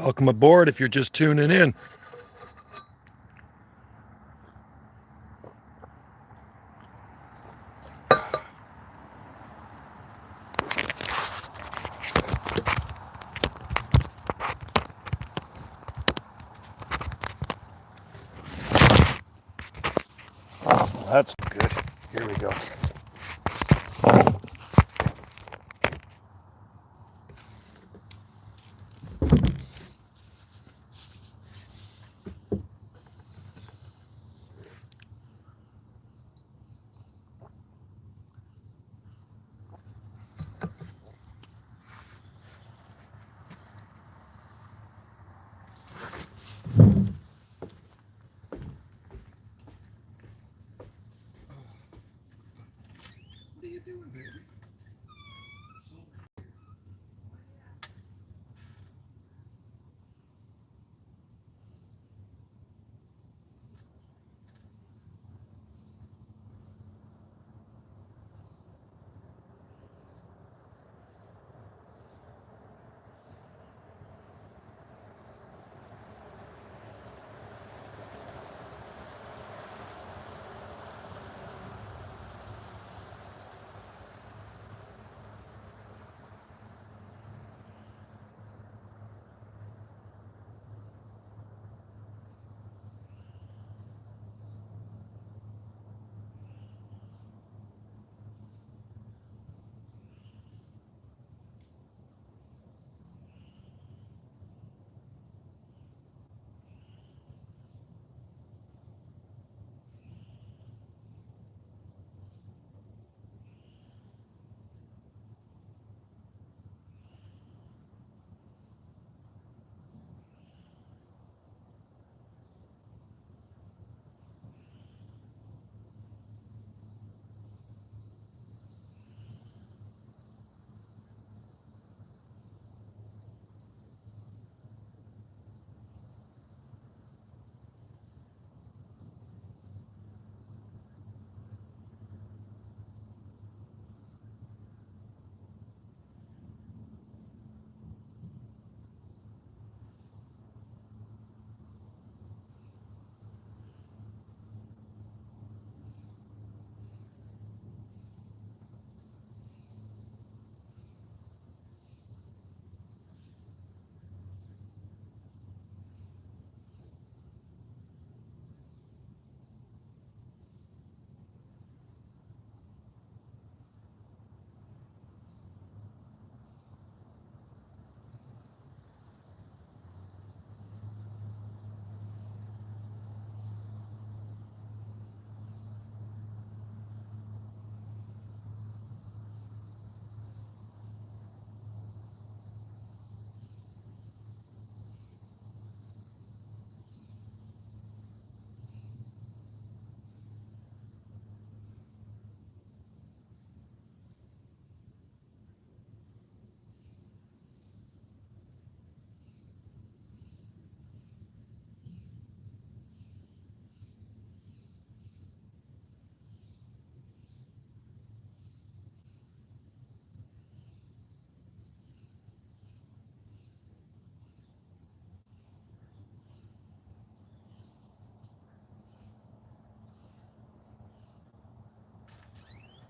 Welcome aboard if you're just tuning in. Well, that's good. Here we go. What are you doing, baby?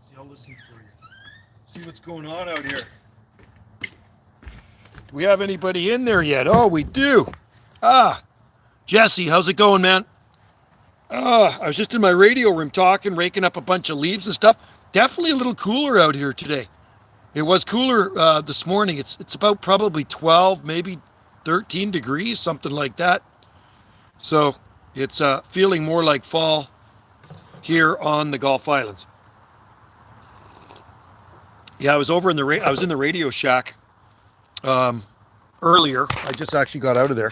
See, I'll listen for you. See what's going on out here. Do we have anybody in there yet? Oh, we do. Jesse, how's it going, man? I was just in my radio room talking, raking up a bunch of leaves and stuff. Definitely a little cooler out here today. It was cooler this morning. It's about probably 12, maybe 13 degrees, something like that. So it's feeling more like fall here on the Gulf Islands. Yeah, I was over in the Radio Shack earlier. I just actually got out of there.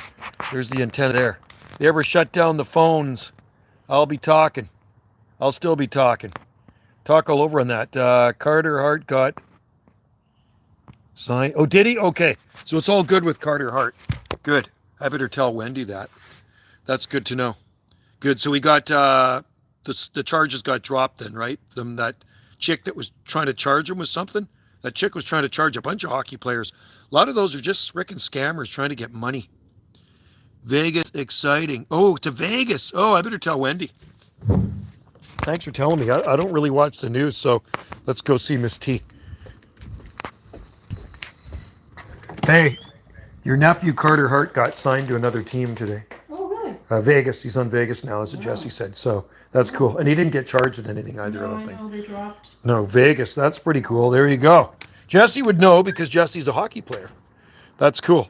There's the antenna there. They ever shut down the phones, I'll be talking. I'll still be talking. Talk all over on that. Carter Hart got signed. Oh, did he? Okay. So it's all good with Carter Hart. Good. I better tell Wendy that. That's good to know. Good. So we got the charges got dropped then, right? That chick that was trying to charge him with something. That chick was trying to charge a bunch of hockey players. A lot of those are just frickin' scammers trying to get money. Vegas, exciting. Oh, to Vegas. Oh, I better tell Wendy. Thanks for telling me. I don't really watch the news, so let's go see Miss T. Hey, your nephew Carter Hart got signed to another team today. Oh, really? Vegas. He's on Vegas now, as Jesse said. So that's cool. And he didn't get charged with anything either, I don't think. No, they dropped. No, Vegas. That's pretty cool. There you go. Jesse would know because Jesse's a hockey player. That's cool.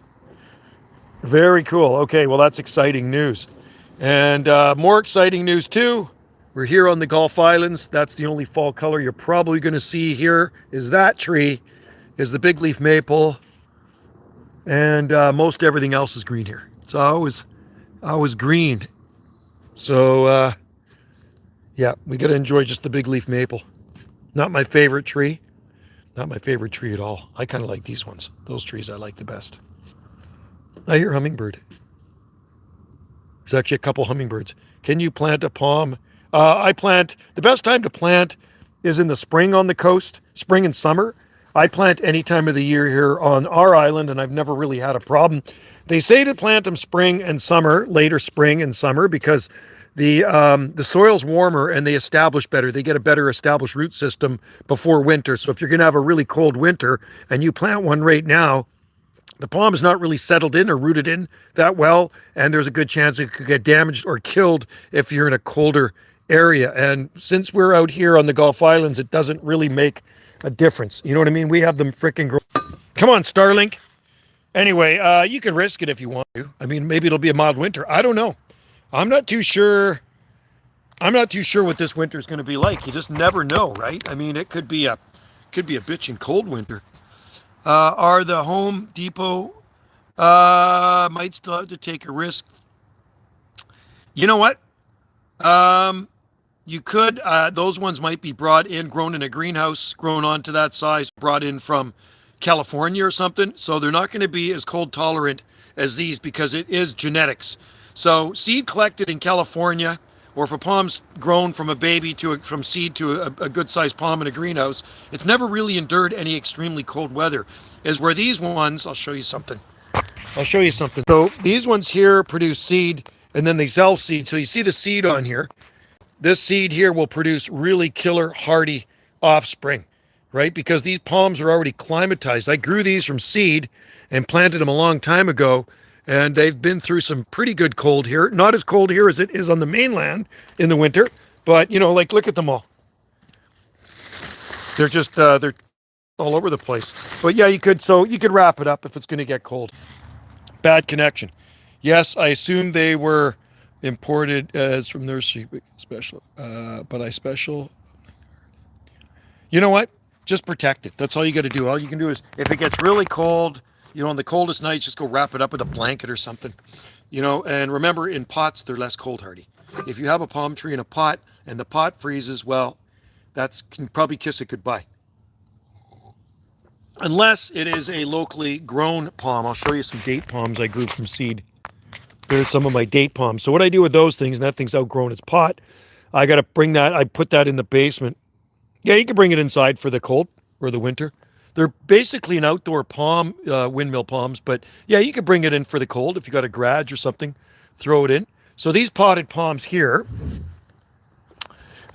Very cool. Okay, well, that's exciting news. And more exciting news, too. We're here on the Gulf Islands. That's the only fall color you're probably going to see here is that tree, is the big leaf maple. And most everything else is green here. It's always green. So, yeah, we got to enjoy just the big leaf maple. Not my favorite tree. Not my favorite tree at all. I kind of like these ones. Those trees I like the best. I hear hummingbird. There's actually a couple hummingbirds. Can you plant a palm? The best time to plant is in the spring on the coast, spring and summer. I plant any time of the year here on our island, and I've never really had a problem. They say to plant them spring and summer, later spring and summer, because the soil's warmer and they establish better. They get a better established root system before winter. So if you're going to have a really cold winter and you plant one right now, the palm is not really settled in or rooted in that well, and there's a good chance it could get damaged or killed if you're in a colder area. And since we're out here on the Gulf Islands, it doesn't really make a difference. You know what I mean? We have them freaking grow. Come on, Starlink. Anyway, you can risk it if you want to. I mean, maybe it'll be a mild winter. I don't know. I'm not too sure what this winter is going to be like. You just never know, right? I mean, it could be a bitchin' cold winter. Are the Home Depot might still have to take a risk? You know what? You could. Those ones might be brought in, grown in a greenhouse, grown onto that size, brought in from California or something. So they're not going to be as cold tolerant as these because it is genetics. So seed collected in California, or if a palm's grown from a baby from seed to a good sized palm in a greenhouse, it's never really endured any extremely cold weather. Is where these ones, I'll show you something. So these ones here produce seed and then they sell seed. So you see the seed on here. This seed here will produce really killer hardy offspring, right? Because these palms are already climatized. I grew these from seed and planted them a long time ago. And they've been through some pretty good cold here. Not as cold here as it is on the mainland in the winter. But, you know, like, look at them all. They're just, they're all over the place. But, yeah, you could wrap it up if it's going to get cold. Bad connection. Yes, I assume they were imported as from nursery special. But I special. You know what? Just protect it. That's all you got to do. All you can do is, if it gets really cold, you know, on the coldest nights, just go wrap it up with a blanket or something, you know. And remember, in pots, they're less cold hardy. If you have a palm tree in a pot and the pot freezes, well, can probably kiss it goodbye. Unless it is a locally grown palm. I'll show you some date palms I grew from seed. There's some of my date palms. So what I do with those things, and that thing's outgrown its pot, I got to I put that in the basement. Yeah, you can bring it inside for the cold or the winter. They're basically an outdoor palm, windmill palms, but yeah, you could bring it in for the cold if you got a garage or something, throw it in. So these potted palms here,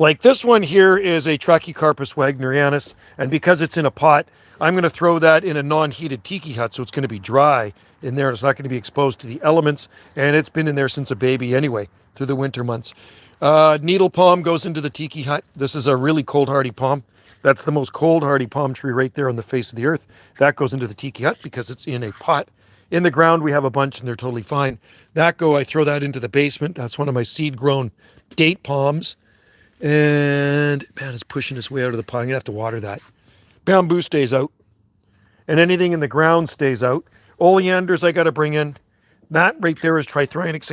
like this one here is a Trachycarpus wagnerianus, and because it's in a pot, I'm going to throw that in a non-heated tiki hut, so it's going to be dry in there. It's not going to be exposed to the elements, and it's been in there since a baby anyway, through the winter months. Needle palm goes into the tiki hut. This is a really cold hardy palm. That's the most cold hardy palm tree right there on the face of the earth. That goes into the tiki hut because it's in a pot. In the ground, we have a bunch and they're totally fine. I throw that into the basement. That's one of my seed grown date palms. And man, it's pushing its way out of the pot. I'm gonna have to water that. Bamboo stays out. And anything in the ground stays out. Oleanders I got to bring in. That right there is Trithynix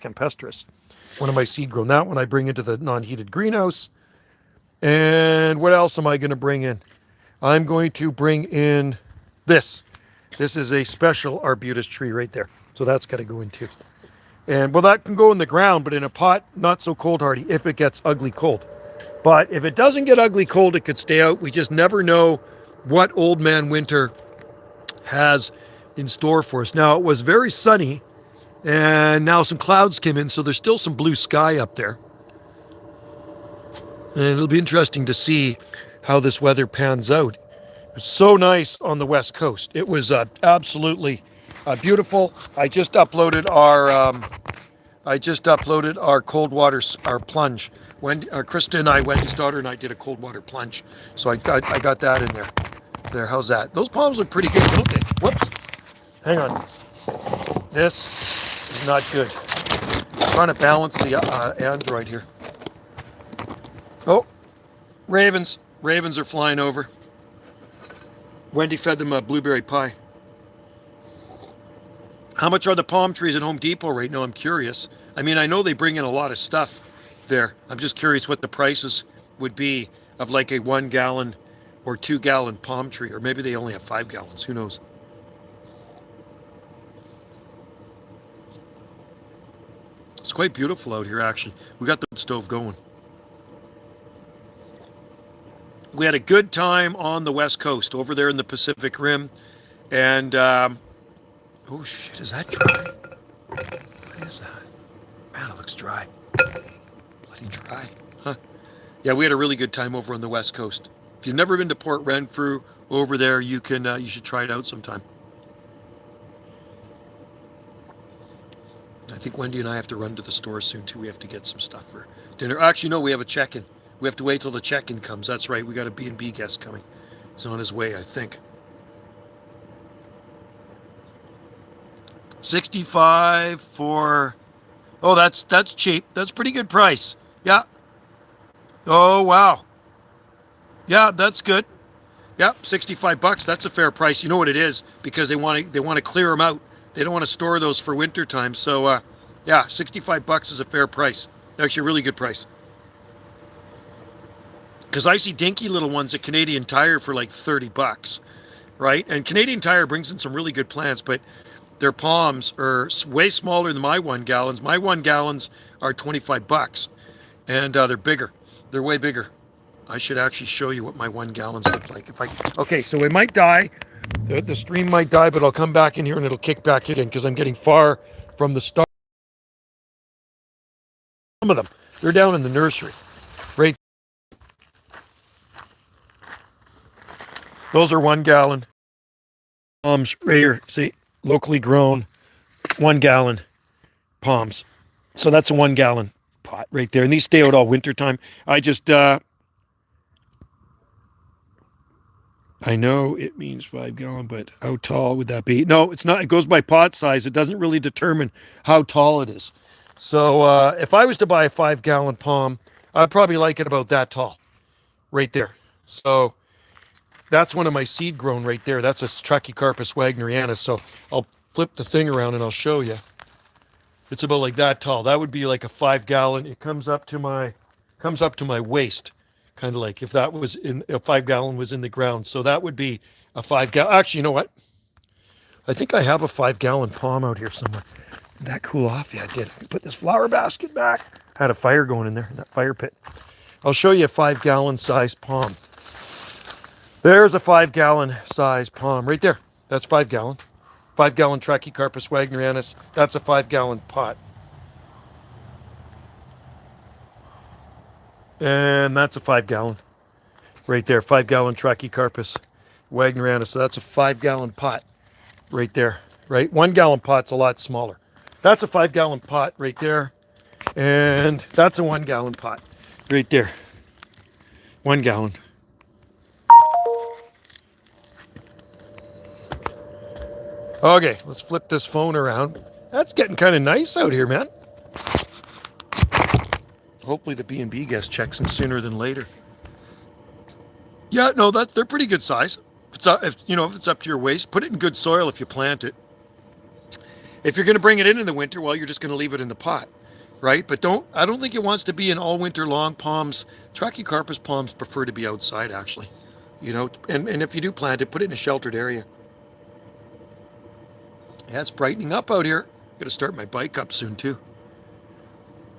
campestris. One of my seed grown. That one I bring into the non-heated greenhouse. And what else am I going to bring in? I'm going to bring in this. This is a special arbutus tree right there. So that's got to go in too. And well, that can go in the ground, but in a pot, not so cold hardy if it gets ugly cold. But if it doesn't get ugly cold, it could stay out. We just never know what old man winter has in store for us. Now, it was very sunny, and now some clouds came in, so there's still some blue sky up there. And it'll be interesting to see how this weather pans out. It was so nice on the West Coast. It was absolutely beautiful. I just uploaded our cold water, our plunge. Krista and I, Wendy's daughter and I, did a cold water plunge. So I got that in there. There, how's that? Those palms look pretty good, don't they? Whoops. Hang on. This is not good. I'm trying to balance the Android here. Oh, ravens. Ravens are flying over. Wendy fed them a blueberry pie. How much are the palm trees at Home Depot right now? I'm curious. I mean, I know they bring in a lot of stuff there. I'm just curious what the prices would be of like a 1 gallon or 2 gallon palm tree, or maybe they only have 5 gallons. Who knows? It's quite beautiful out here, actually. We got the stove going. We had a good time on the West Coast, over there in the Pacific Rim. And, oh shit, is that dry? What is that? Man, it looks dry. Bloody dry. Huh? Yeah, we had a really good time over on the West Coast. If you've never been to Port Renfrew over there, you should try it out sometime. I think Wendy and I have to run to the store soon too. We have to get some stuff for dinner. Actually, no, we have a check-in. We have to wait till the check-in comes. That's right. We got a B&B guest coming. He's on his way, I think. 65 for... Oh, that's cheap. That's pretty good price. Yeah. Oh, wow. Yeah, that's good. Yeah, $65. That's a fair price. You know what it is? Because they want to clear them out. They don't want to store those for winter time. So, yeah, $65 is a fair price. Actually, a really good price. Because I see dinky little ones at Canadian Tire for like $30, right? And Canadian Tire brings in some really good plants, but their palms are way smaller than my 1 gallons. My 1 gallons are $25, and they're bigger. They're way bigger. I should actually show you what my 1 gallons look like. Okay, so it might die. The stream might die, but I'll come back in here and it'll kick back in because I'm getting far from the start. Some of them, they're down in the nursery, right? Those are 1 gallon palms right here. See, locally grown 1 gallon palms. So that's a 1 gallon pot right there. And these stay out all winter time. I know it means 5 gallon, but how tall would that be? No, it's not. It goes by pot size. It doesn't really determine how tall it is. So if I was to buy a 5 gallon palm, I'd probably like it about that tall right there. So that's one of my seed grown right there. That's a Trachycarpus wagnerianus. So I'll flip the thing around and I'll show you. It's about like that tall. That would be like a 5 gallon. It comes up to my waist. Kind of like if that was in a 5 gallon was in the ground. So that would be a 5 gallon. Actually, you know what? I think I have a 5 gallon palm out here somewhere. Did that cool off? Yeah, I did. Put this flower basket back. I had a fire going in there, in that fire pit. I'll show you a 5 gallon size palm. There's a 5 gallon size palm right there. That's 5 gallon. 5 gallon Trachycarpus wagnerianus. That's a 5 gallon pot. And that's a 5 gallon right there. 5 gallon Trachycarpus wagnerianus. So that's a 5 gallon pot right there, right? 1 gallon pot's a lot smaller. That's a 5 gallon pot right there. And that's a 1 gallon pot right there. 1 gallon. Okay, let's flip this phone around. That's getting kind of nice out here, man. Hopefully the B&B guest checks in sooner than later. Yeah, no, they're pretty good size. If it's up to your waist, put it in good soil if you plant it. If you're going to bring it in the winter, well, you're just going to leave it in the pot, right? But I don't think it wants to be in all winter long. Palms, Trachycarpus palms prefer to be outside, actually. And if you do plant it, put it in a sheltered area. Yeah, it's brightening up out here. Got to start my bike up soon too.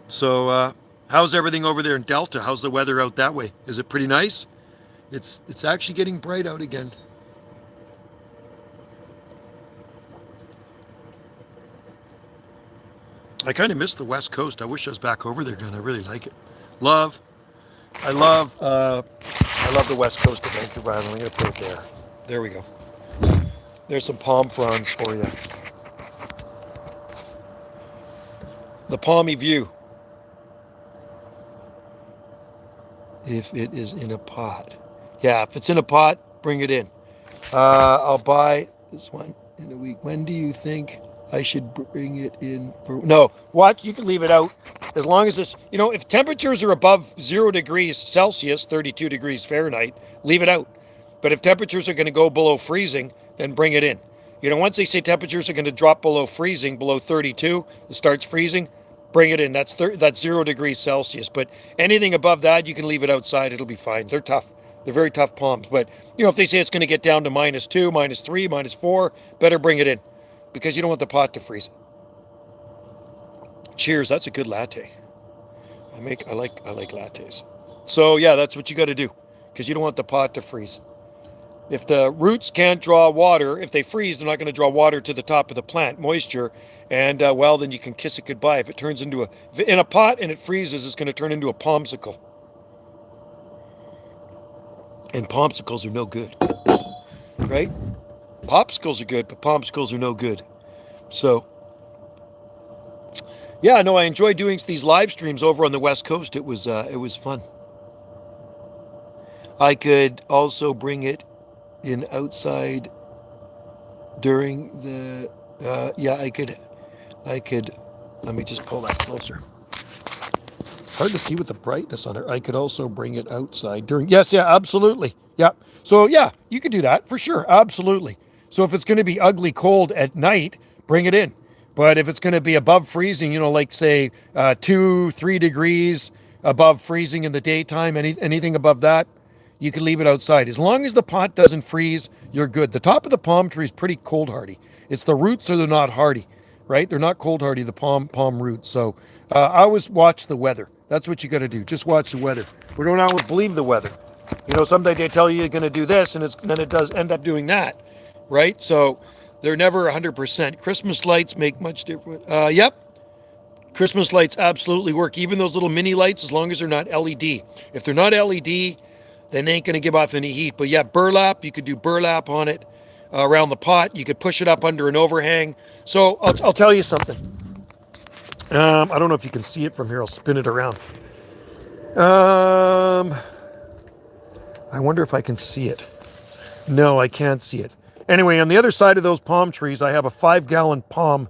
So, how's everything over there in Delta? How's the weather out that way? Is it pretty nice? It's actually getting bright out again. I kind of miss the West Coast. I wish I was back over there again. I really like it. I love the West Coast of Vancouver Island. I'm going to put it there. There we go. There's some palm fronds for you. The palmy view. If it is in a pot. Yeah, if it's in a pot, bring it in. I'll buy this one in a week. When do you think I should bring it in? No, watch. You can leave it out as long as it's, if temperatures are above 0 degrees Celsius, 32 degrees Fahrenheit, leave it out. But if temperatures are going to go below freezing, then bring it in. Once they say temperatures are going to drop below freezing, below 32, it starts freezing, bring it in. That's 0 degrees Celsius. But anything above that, you can leave it outside. It'll be fine. They're tough. They're very tough palms. But, if they say it's going to get down to -2, -3, -4, better bring it in because you don't want the pot to freeze. Cheers. That's a good latte. I like lattes. So, yeah, that's what you got to do because you don't want the pot to freeze. If the roots can't draw water, if they freeze, they're not going to draw water to the top of the plant, moisture, and then you can kiss it goodbye. If it turns into in a pot and it freezes, it's going to turn into a pomsicle. And pomsicles are no good, right? Popsicles are good, but pomsicles are no good. So, yeah, no, I enjoy doing these live streams over on the West Coast. It was fun. I could also bring it in outside during the I could let me just pull that closer. It's hard to see with the brightness on it. I could also bring it outside during absolutely. Yeah. So yeah, you could do that for sure. Absolutely. So if it's going to be ugly cold at night, bring it in. But if it's going to be above freezing, like say 2-3 degrees above freezing in the daytime, anything above that, you can leave it outside. As long as the pot doesn't freeze, you're good. The top of the palm tree is pretty cold hardy. It's the roots or they're not hardy, right? They're not cold hardy, the palm roots. So I always watch the weather. That's what you got to do. Just watch the weather. We don't always believe the weather. Someday they tell you you're going to do this, and then it does end up doing that, right? So they're never 100%. Christmas lights make much difference. Yep. Christmas lights absolutely work. Even those little mini lights, as long as they're not LED. If they're not LED, then they ain't going to give off any heat. But yeah, burlap, you could do burlap on it around the pot. You could push it up under an overhang. So I'll tell you something. I don't know if you can see it from here. I'll spin it around. I wonder if I can see it. No, I can't see it. Anyway, on the other side of those palm trees, I have a 5-gallon palm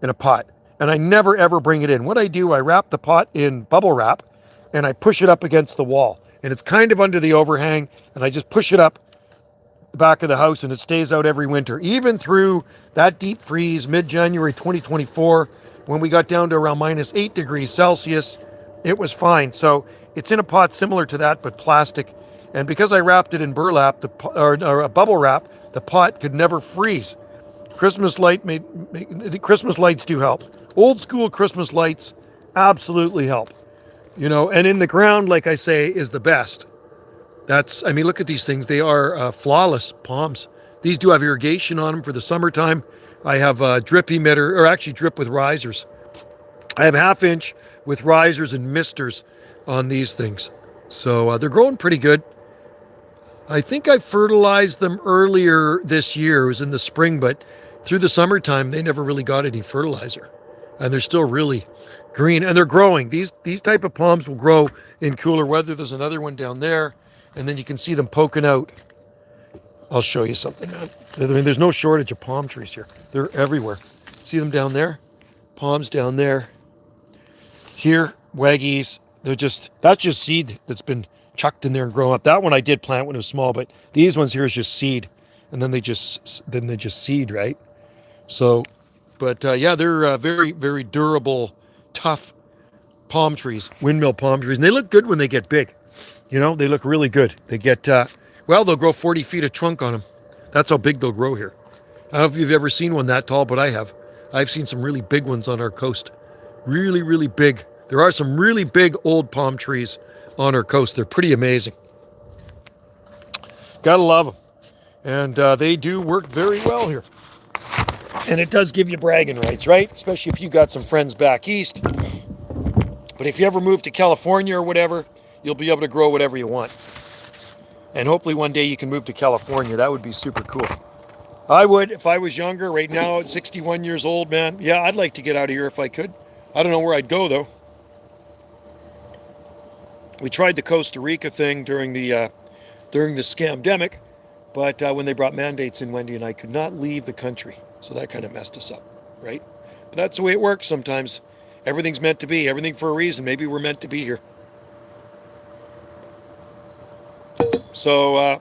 in a pot. And I never, ever bring it in. What I do, I wrap the pot in bubble wrap, and I push it up against the wall. And it's kind of under the overhang, and I just push it up the back of the house, and it stays out every winter. Even through that deep freeze, mid-January 2024, when we got down to around -8 degrees Celsius, it was fine. So it's in a pot similar to that, but plastic. And because I wrapped it in burlap, or a bubble wrap, the pot could never freeze. Christmas the Christmas lights do help. Old school Christmas lights absolutely help. And in the ground, like I say, is the best. Look at these things. They are flawless palms. These do have irrigation on them for the summertime. I have a drip emitter, or actually drip with risers. I have 1/2 inch with risers and misters on these things. So they're growing pretty good. I think I fertilized them earlier this year. It was in the spring, but through the summertime, they never really got any fertilizer. And they're still really green, and they're growing. These type of palms will grow in cooler weather. There's another one down there, and then you can see them poking out. I'll show you something. There's no shortage of palm trees here. They're everywhere. See them down there? Palms down there. Here, waggies. That's just seed that's been chucked in there and grown up. That one I did plant when it was small, but these ones here is just seed, and then they just seed, right? So, but yeah, they're very, very durable, tough palm trees, windmill palm trees, and they look good when they get big. They look really good. They get they'll grow 40 feet of trunk on them. That's how big they'll grow here. I don't know if you've ever seen one that tall, but I have. I've seen some really big ones on our coast. Really, really big. There are some really big old palm trees on our coast. They're pretty amazing. Gotta love them. And they do work very well here. And it does give you bragging rights, right? Especially if you got some friends back east. But if you ever move to California or whatever, you'll be able to grow whatever you want. And hopefully one day you can move to California. That would be super cool. I would if I was younger. Right now at 61 years old, man. Yeah, I'd like to get out of here if I could. I don't know where I'd go though. We tried the Costa Rica thing during the scamdemic, but when they brought mandates in, Wendy and I could not leave the country. So that kind of messed us up, right? But that's the way it works sometimes. Everything's meant to be. Everything for a reason. Maybe we're meant to be here. So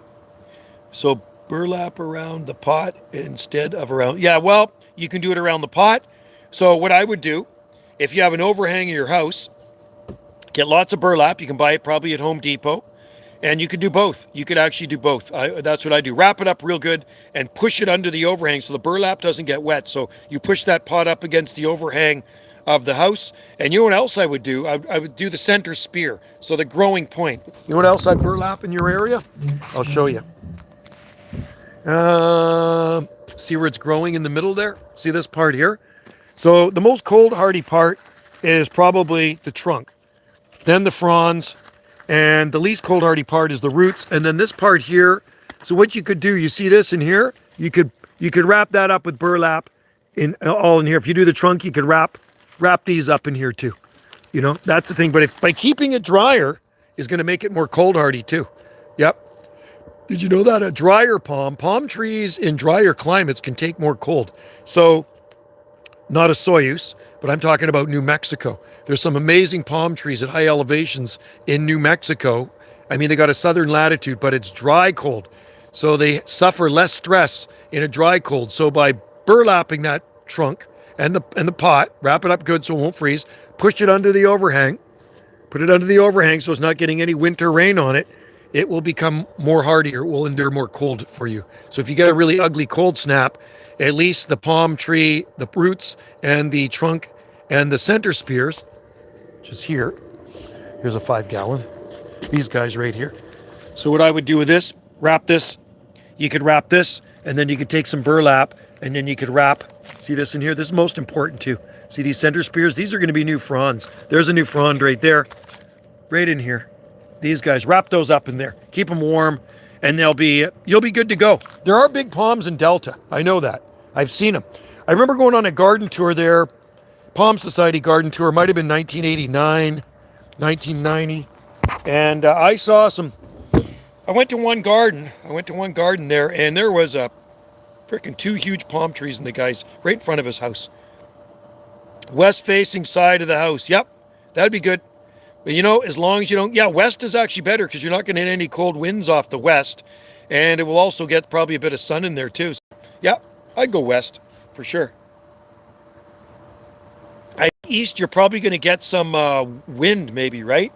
burlap around the pot instead of around. Yeah, well, you can do it around the pot. So what I would do, if you have an overhang in your house, get lots of burlap. You can buy it probably at Home Depot. And you could do both. You could actually do both. That's what I do. Wrap it up real good and push it under the overhang so the burlap doesn't get wet. So you push that pot up against the overhang of the house. And you know what else I would do? I would do the center spear. So the growing point. You know what else I'd burlap in your area? I'll show you. See where it's growing in the middle there? See this part here? So the most cold hardy part is probably the trunk. Then the fronds. And the least cold hardy part is the roots. And then this part here. So what you could do, you see this in here? You could wrap that up with burlap all in here. If you do the trunk, you could wrap these up in here too. You know, that's the thing. But if by keeping it drier is going to make it more cold hardy too. Yep. Did you know that a drier palm trees in drier climates can take more cold? So not a Soyuz, but I'm talking about New Mexico. There's some amazing palm trees at high elevations in New Mexico. I mean, they got a southern latitude, but it's dry cold. So they suffer less stress in a dry cold. So by burlapping that trunk and the pot, wrap it up good so it won't freeze, push it under the overhang, put it under the overhang so it's not getting any winter rain on it, it will become more hardy or it will endure more cold for you. So if you get a really ugly cold snap, at least the palm tree, the roots and the trunk and the center spears, which is here. Here's a 5-gallon. These guys right here. So what I would do with this, wrap this. You could wrap this and then you could take some burlap and then you could wrap. See this in here? This is most important too. See these center spears? These are going to be new fronds. There's a new frond right there. Right in here. These guys, wrap those up in there. Keep them warm and you'll be good to go. There are big palms in Delta. I know that. I've seen them. I remember going on a garden tour there. Palm Society garden tour. Might have been 1989, 1990. And I saw some. I went to one garden there, and there was a freaking 2 huge palm trees in the guy's right in front of his house. West facing side of the house. Yep, that'd be good. But you know, as long as you don't, west is actually better because you're not going to hit any cold winds off the west. And it will also get probably a bit of sun in there too. So, yeah, I'd go west for sure. East, you're probably going to get some wind maybe, right?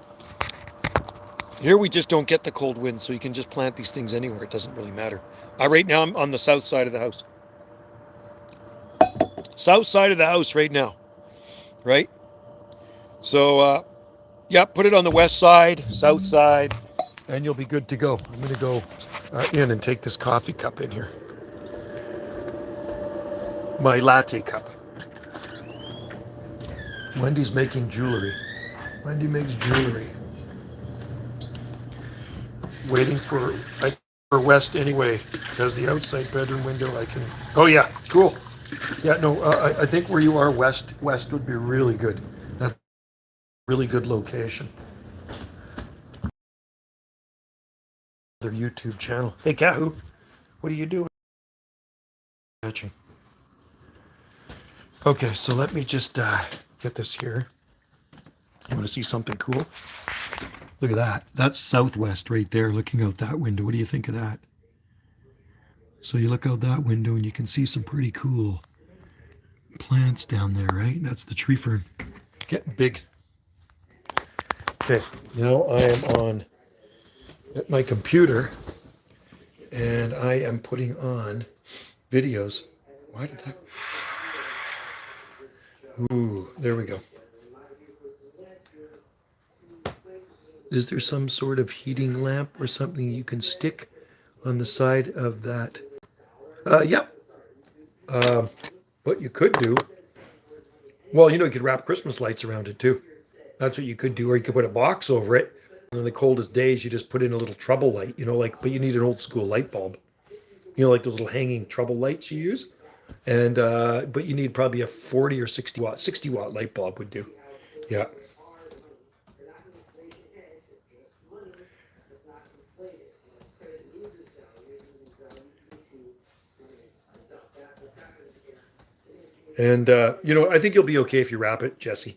Here we just don't get the cold wind, so you can just plant these things anywhere. It doesn't really matter. Right now I'm on the south side of the house. South side of the house right now, right? So, put it on the west side, south side, and you'll be good to go. I'm going to go in and take this coffee cup in here. My latte cup. Wendy's making jewelry. Wendy makes jewelry. Waiting for west anyway, because the outside bedroom window I can. Oh yeah, cool. Yeah, no, I think where you are west would be really good. That's a really good location. Their YouTube channel. Hey Kahoo, what are you doing? Matching. Okay, so let me just get this here. You want to see something cool? Look at that. That's southwest right there, looking out that window. What do you think of that? So you look out that window and you can see some pretty cool plants down there, right? That's the tree fern. Getting big. Okay, now I am on at my computer and I am putting on videos. Why did that? Ooh, there we go. Is there some sort of heating lamp or something you can stick on the side of that? Yep. What you could do, well, you could wrap Christmas lights around it too. That's what you could do, or you could put a box over it. On the coldest days, you just put in a little trouble light, but you need an old school light bulb. Like those little hanging trouble lights you use. And but you need probably a 40 or 60 watt light bulb would do. Yeah. And I think you'll be okay if you wrap it, Jesse.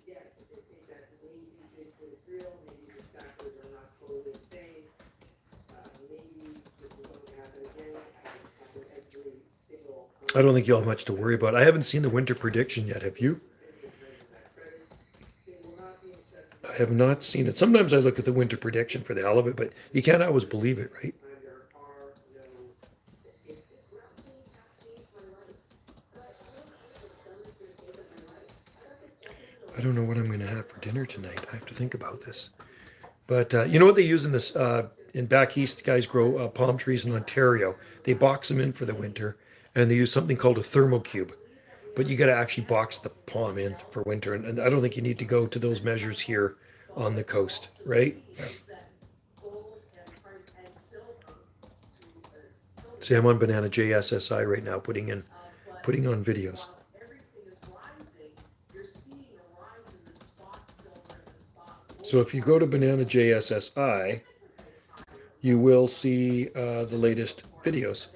I don't think you'll have much to worry about. I haven't seen the winter prediction yet. Have you? I have not seen it. Sometimes I look at the winter prediction for the hell of it, but you can't always believe it, right? I don't know what I'm going to have for dinner tonight. I have to think about this. But you know what they use in this in back east? Guys grow palm trees in Ontario. They box them in for the winter, and they use something called a thermocube. But you got to actually box the palm in for winter, and I don't think you need to go to those measures here on the coast, right? See, I'm on Banana JSSI right now, putting on videos. So if you go to Banana JSSI, you will see the latest videos.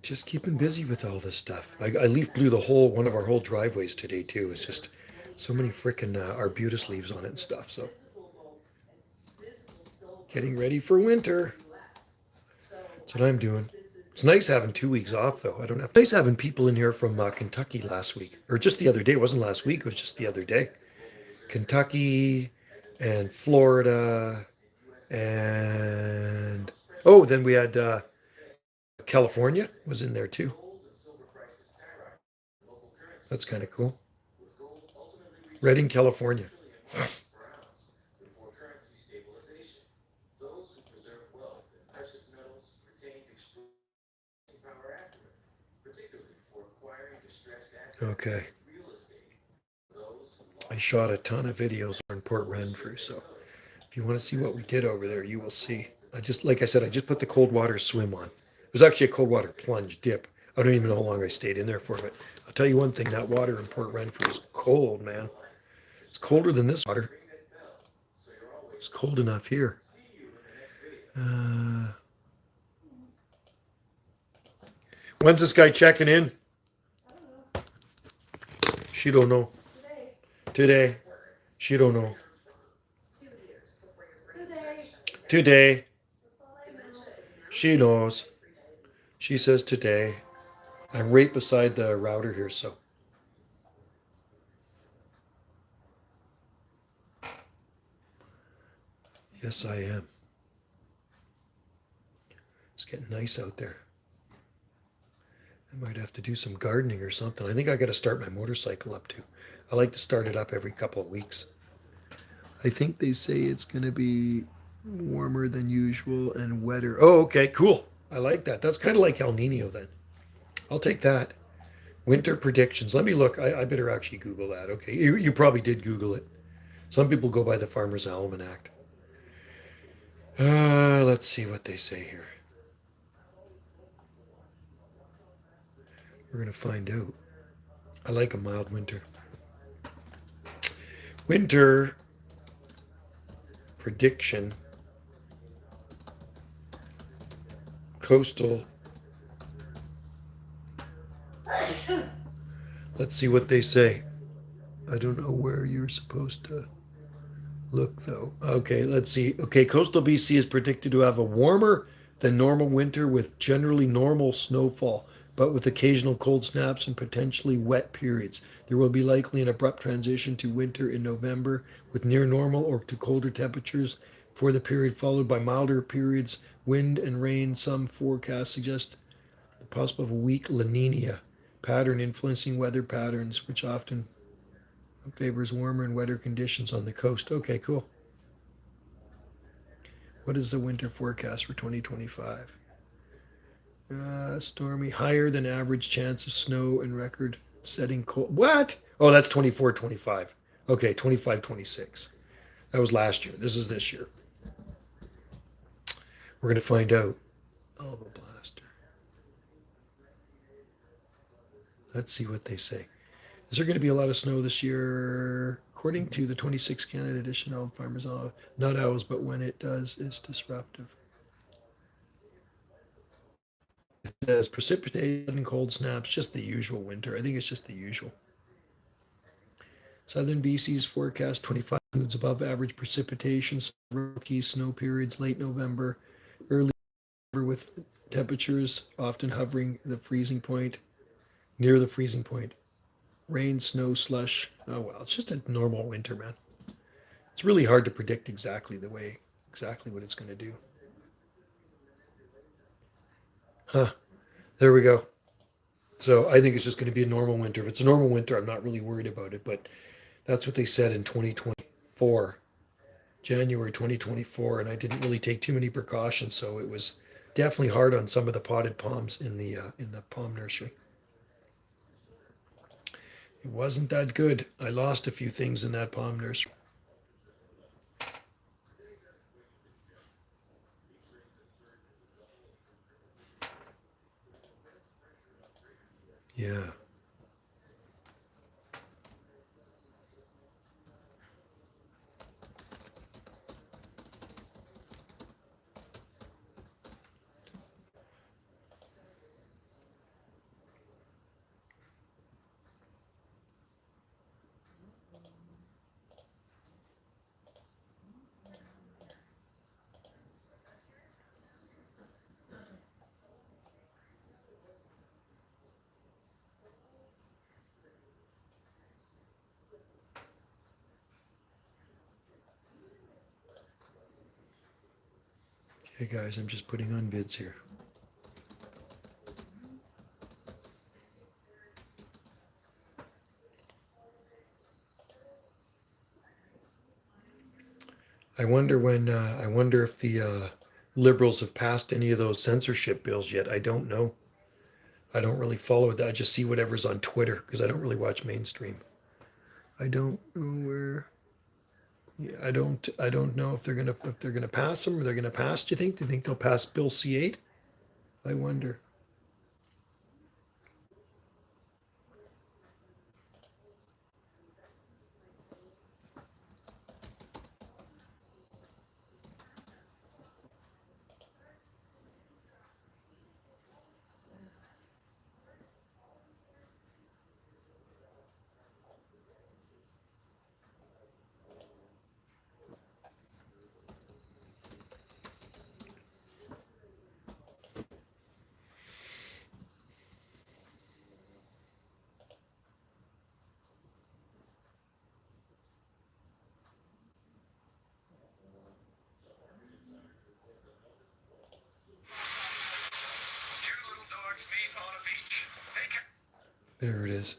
Just keeping busy with all this stuff. I leaf blew one of our whole driveways today too. It's just so many frickin' arbutus leaves on it and stuff. So getting ready for winter. That's what I'm doing. It's nice having 2 weeks off though. I don't have nice having people in here from Kentucky last week, or just the other day. It wasn't last week. It was just the other day. Kentucky and Florida, and then we had California was in there too. That's kind of cool. Redding, California. Okay. I shot a ton of videos on Port Renfrew, so if you want to see what we did over there, you will see. Like I said, I just put the cold water swim on. It was actually a cold water plunge dip. I don't even know how long I stayed in there for, but I'll tell you one thing, that water in Port Renfrew is cold, man. It's colder than this water. It's cold enough here. When's this guy checking in? She don't know. Today. She don't know. Today. She knows. She says today. I'm right beside the router here, so. Yes, I am. It's getting nice out there. I might have to do some gardening or something. I think I got to start my motorcycle up too. I like to start it up every couple of weeks. I think they say it's going to be warmer than usual and wetter. Oh, okay, cool. I like that. That's kind of like El Nino then. I'll take that. Winter predictions. Let me look. I better actually Google that. Okay, you probably did Google it. Some people go by the Farmer's Almanac. Let's see what they say here. We're going to find out. I like a mild winter. Winter prediction. Coastal. Let's see what they say. I don't know where you're supposed to look though. Okay, let's see. Okay, coastal BC is predicted to have a warmer than normal winter with generally normal snowfall, but with occasional cold snaps and potentially wet periods. There will be likely an abrupt transition to winter in November with near normal or to colder temperatures for the period, followed by milder periods, wind and rain. Some forecasts suggest the possible of a weak La Nina pattern influencing weather patterns, which often favors warmer and wetter conditions on the coast. Okay, cool. What is the winter forecast for 2025? Stormy, higher than average chance of snow and record setting cold. What? Oh, that's 24, 25. Okay, 25, 26. That was last year. This is this year. We're going to find out. Oh, the blaster. Let's see what they say. Is there going to be a lot of snow this year? According to the 26 Canada edition, all farmers, not owls, but when it does, it's disruptive. It says precipitation and cold snaps, just the usual winter. I think it's just the usual. Southern BC's forecast 25 includes above average precipitation, rookie snow periods, late November, early November, with temperatures often hovering the freezing point, near the freezing point. Rain, snow, slush. Oh well, it's just a normal winter, man. It's really hard to predict exactly what it's going to do. Huh. There we go. So I think it's just going to be a normal winter. If it's a normal winter, I'm not really worried about it. But that's what they said in 2024, January 2024, and I didn't really take too many precautions, so it was definitely hard on some of the potted palms in the palm nursery. It wasn't that good. I lost a few things in that palm nursery. Yeah. Okay, guys, I'm just putting on vids here. I wonder if the liberals have passed any of those censorship bills yet. I don't know. I don't really follow that. I just see whatever's on Twitter because I don't really watch mainstream. I don't know where. Yeah, I don't know if they're gonna pass them or they're gonna pass. Do you think? Do you think they'll pass Bill C8? I wonder. There it is.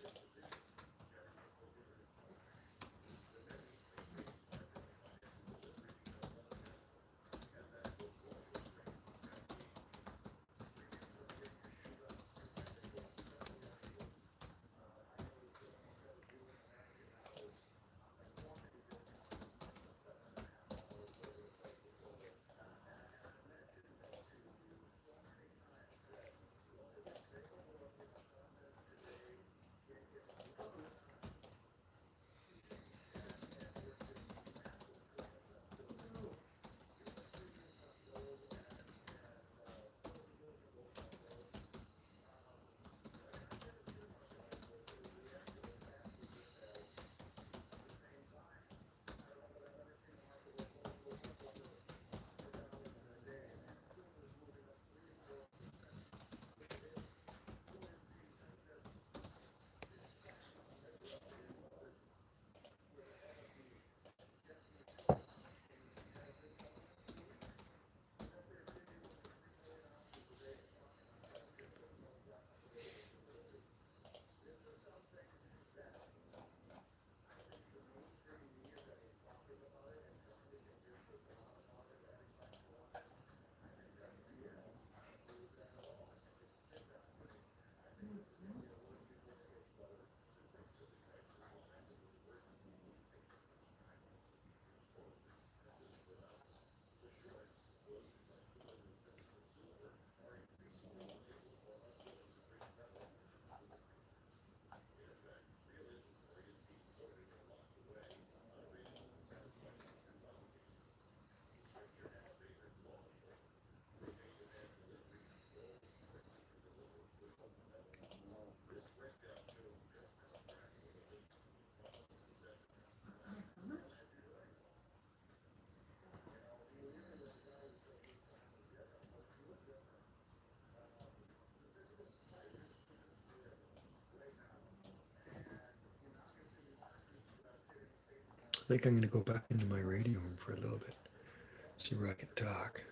think I'm going to go back into my radio room for a little bit, see where I can talk.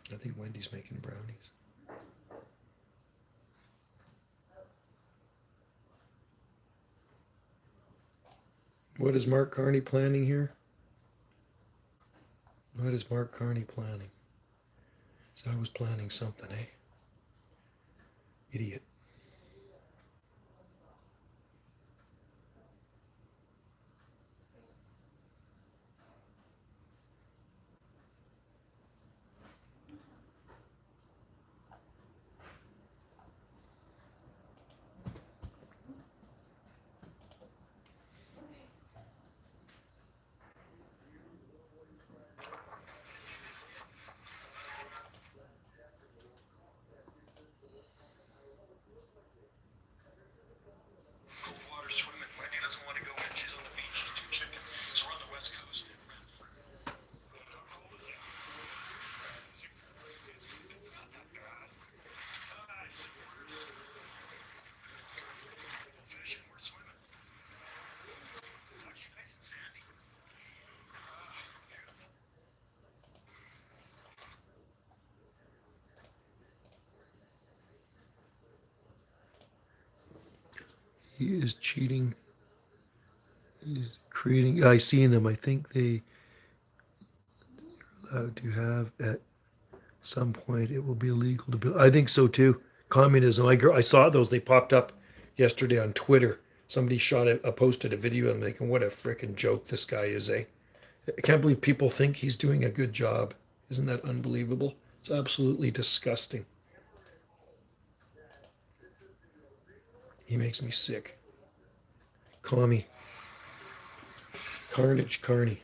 I think Wendy's making brownies. What is Mark Carney planning here? What is Mark Carney planning? So I was planning something, eh? Idiot. Water swimming. Wendy doesn't want to go in. She's on the beach. She's too chicken. So we're on the west coast. How cold is it? It's not that bad. Fishing, we're swimming. It's actually nice and sandy. He is cheating. He's creating. I seen them. I think they allowed to have at some point. It will be illegal to build. I think so too. Communism. I saw those. They popped up yesterday on Twitter. Somebody posted a video. I'm thinking, what a freaking joke this guy is, eh? I can't believe people think he's doing a good job. Isn't that unbelievable? It's absolutely disgusting. He makes me sick. Commie. Carnage Carney.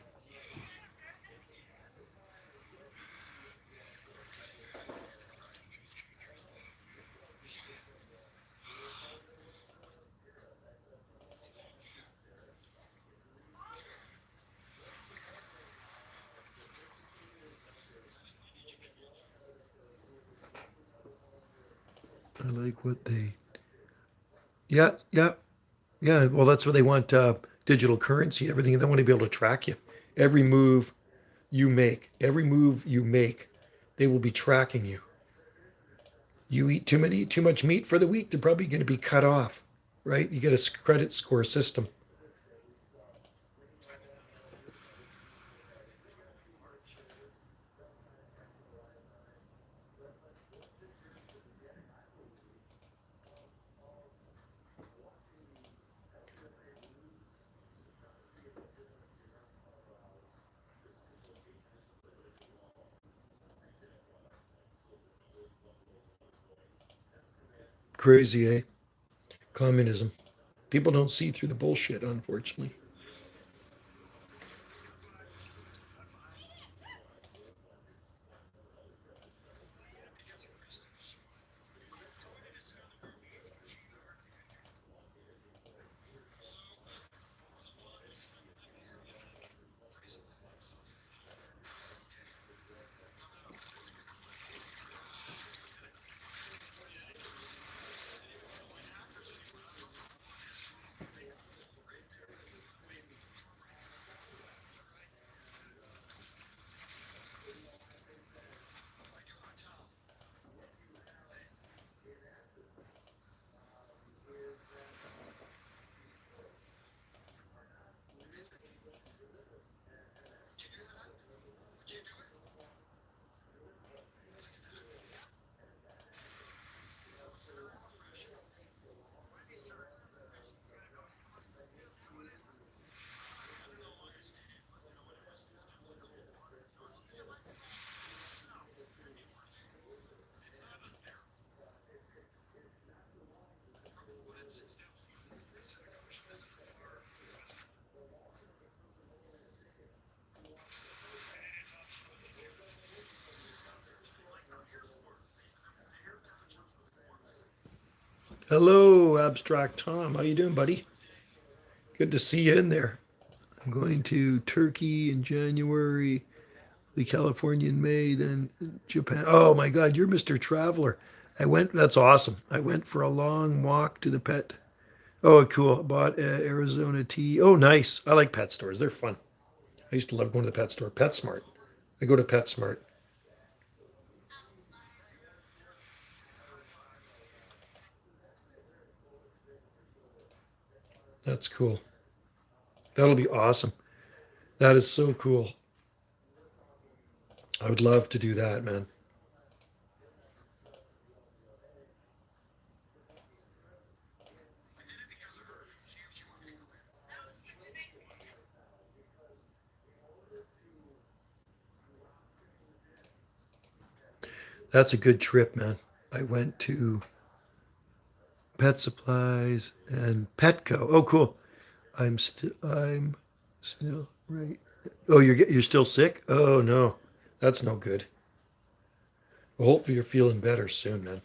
I like what they. Yeah, yeah, yeah. Well, that's what they want. Digital currency, everything. They want to be able to track you. Every move you make, they will be tracking you. You eat too much meat for the week, they're probably going to be cut off, right? You get a credit score system. Crazy, eh? Communism. People don't see through the bullshit, unfortunately. Hello, Abstract Tom. How you doing, buddy? Good to see you in there. I'm going to Turkey in January, the California in May, then Japan. Oh my God, you're Mr. Traveler. I went. That's awesome. I went for a long walk to the pet. Oh, cool. Bought Arizona tea. Oh, nice. I like pet stores. They're fun. I used to love going to the pet store. PetSmart. I go to PetSmart. That's cool. That'll be awesome. That is so cool. I would love to do that, man. That's a good trip, man. I went to Pet Supplies and Petco. Oh, cool. I'm still right. Oh, you're still sick? Oh no. That's no good. Well, hopefully you're feeling better soon, man.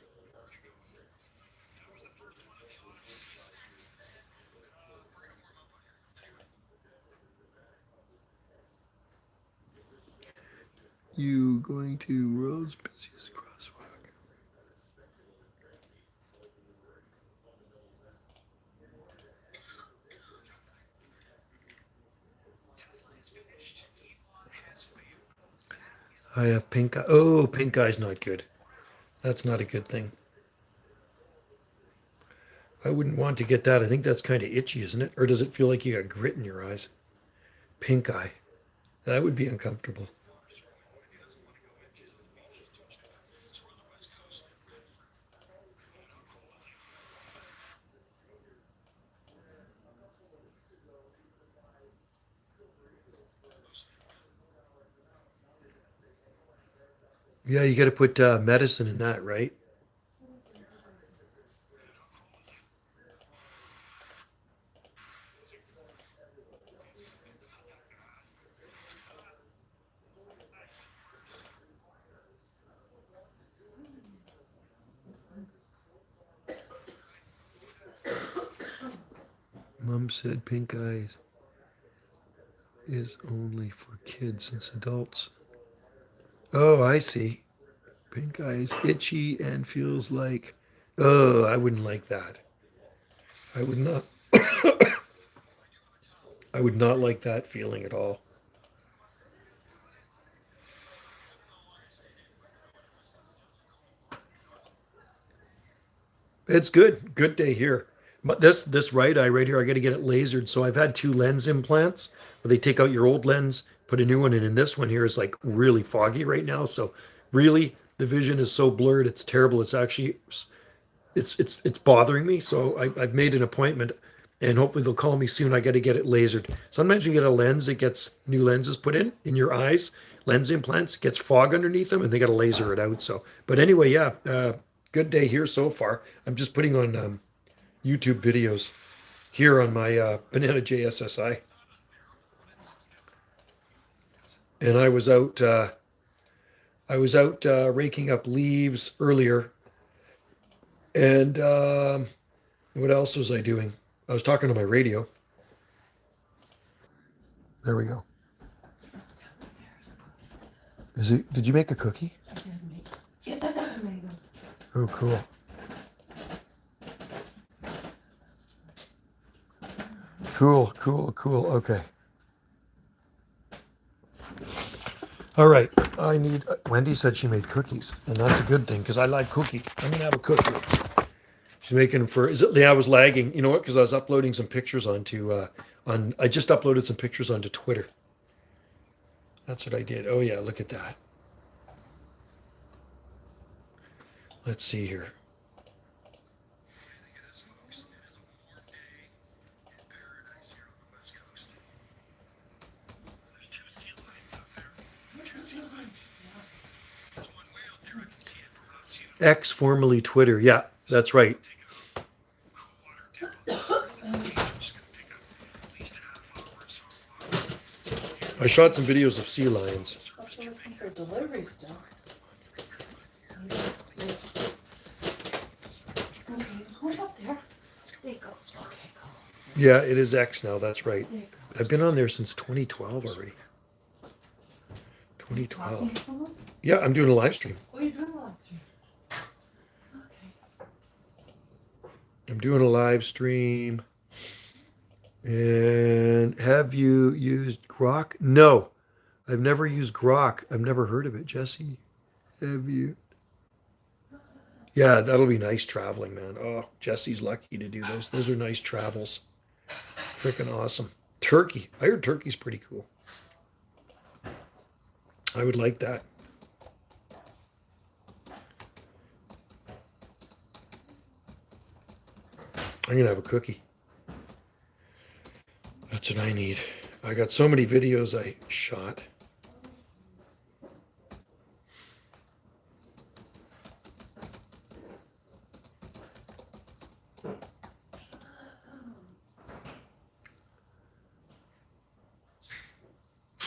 You going to world's busiest crosswalk? I have pink eye. Oh, pink eye's not good. That's not a good thing. I wouldn't want to get that. I think that's kind of itchy, isn't it? Or does it feel like you got grit in your eyes? Pink eye. That would be uncomfortable. Yeah, you got to put medicine in that, right? Mom said pink eyes is only for kids since adults. Oh, I see. Pink eye is itchy and feels like. Oh, I wouldn't like that. I would not. I would not like that feeling at all. It's good. Good day here. But this right eye right here, I got to get it lasered. So I've had two lens implants where they take out your old lens, put a new one in, and this one here is like really foggy right now. So really, the vision is so blurred, it's terrible. It's actually it's bothering me. So I've made an appointment, and hopefully they'll call me soon. I got to get it lasered. Sometimes you get a lens, it gets new lenses put in your eyes, lens implants, gets fog underneath them, and they got to laser it out. So, but anyway, yeah, good day here so far. I'm just putting on YouTube videos here on my Banana JSSI, and I was out raking up leaves earlier, and what else was I doing? I was talking to my radio. There we go. Is it? Did you make a cookie? Oh, cool. Cool, cool, cool. Okay. All right. I need. Wendy said she made cookies, and that's a good thing because I like cookie. I'm gonna have a cookie. She's making them for. Is it? Yeah, I was lagging. You know what? Because I was uploading some pictures onto. On. I just uploaded some pictures onto Twitter. That's what I did. Oh yeah, look at that. Let's see here. X, formerly Twitter. Yeah, that's right. I shot some videos of sea lions. I'll have to listen for delivery still. Okay, hold on. up there. There you go. Okay, go. Yeah, it is X now. That's right. There you go. I've been on there since 2012 already. Talking 2012. to someone? Yeah, I'm doing a live stream. Oh, you're doing a live stream. Okay. I'm doing a live stream. And have you used Grok? No, I've never used Grok. I've never heard of it. Jesse, have you? Yeah, that'll be nice traveling, man. Oh, Jesse's lucky to do those. Those are nice travels. Freaking awesome. Turkey. I heard Turkey's pretty cool. I would like that. I'm going to have a cookie. That's what I need. I got so many videos I shot.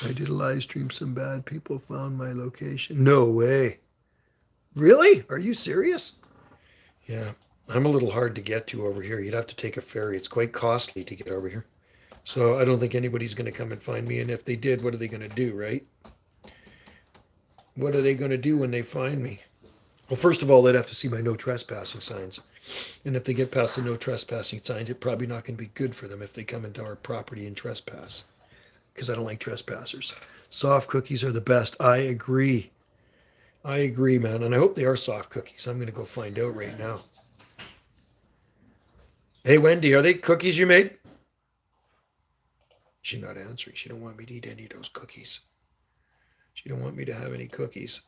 I did a live stream. Some bad people found my location. No way. Really? Are you serious? Yeah. I'm a little hard to get to over here. You'd have to take a ferry. It's quite costly to get over here. So I don't think anybody's going to come and find me. And if they did, what are they going to do, right? What are they going to do when they find me? Well, first of all, they'd have to see my no trespassing signs. And if they get past the no trespassing signs, it's probably not going to be good for them if they come into our property and trespass. Because I don't like trespassers. Soft cookies are the best. I agree. I agree, man. And I hope they are soft cookies. I'm going to go find out right now. Hey, Wendy, are they cookies you made? She's not answering. She don't want me to eat any of those cookies. She don't want me to have any cookies.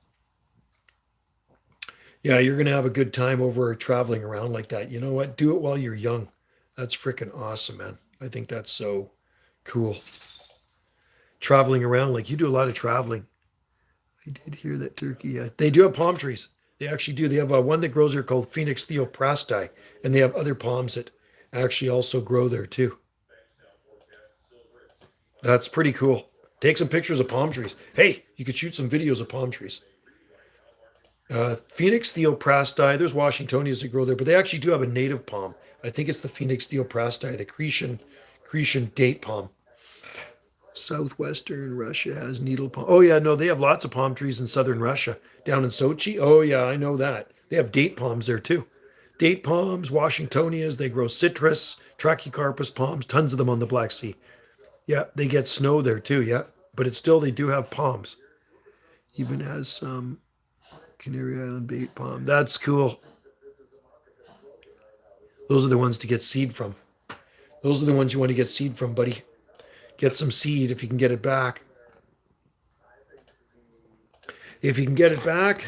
Yeah, you're going to have a good time over traveling around like that. You know what? Do it while you're young. That's freaking awesome, man. I think that's so cool. Traveling around, like you do a lot of traveling. I did hear that Turkey. Yeah. They do have palm trees. They actually do. They have one that grows there called Phoenix theoprasti, and they have other palms that actually also grow there too. That's pretty cool. Take some pictures of palm trees. Hey, you could shoot some videos of palm trees. Phoenix theoprasti. There's Washingtonias that grow there, but they actually do have a native palm. I think it's the Phoenix theoprasti, the Cretan date palm. Southwestern Russia has needle palm. Oh yeah, no, they have lots of palm trees in southern Russia. Down in Sochi. Oh yeah, I know that. They have date palms there too. Date palms, Washingtonias, they grow citrus, Trachycarpus palms, tons of them on the Black Sea. Yeah, they get snow there too, yeah. But it's still, they do have palms. Even has some Canary Island date palm. That's cool. Those are the ones to get seed from. Those are the ones you want to get seed from, buddy. Get some seed if you can get it back. If you can get it back,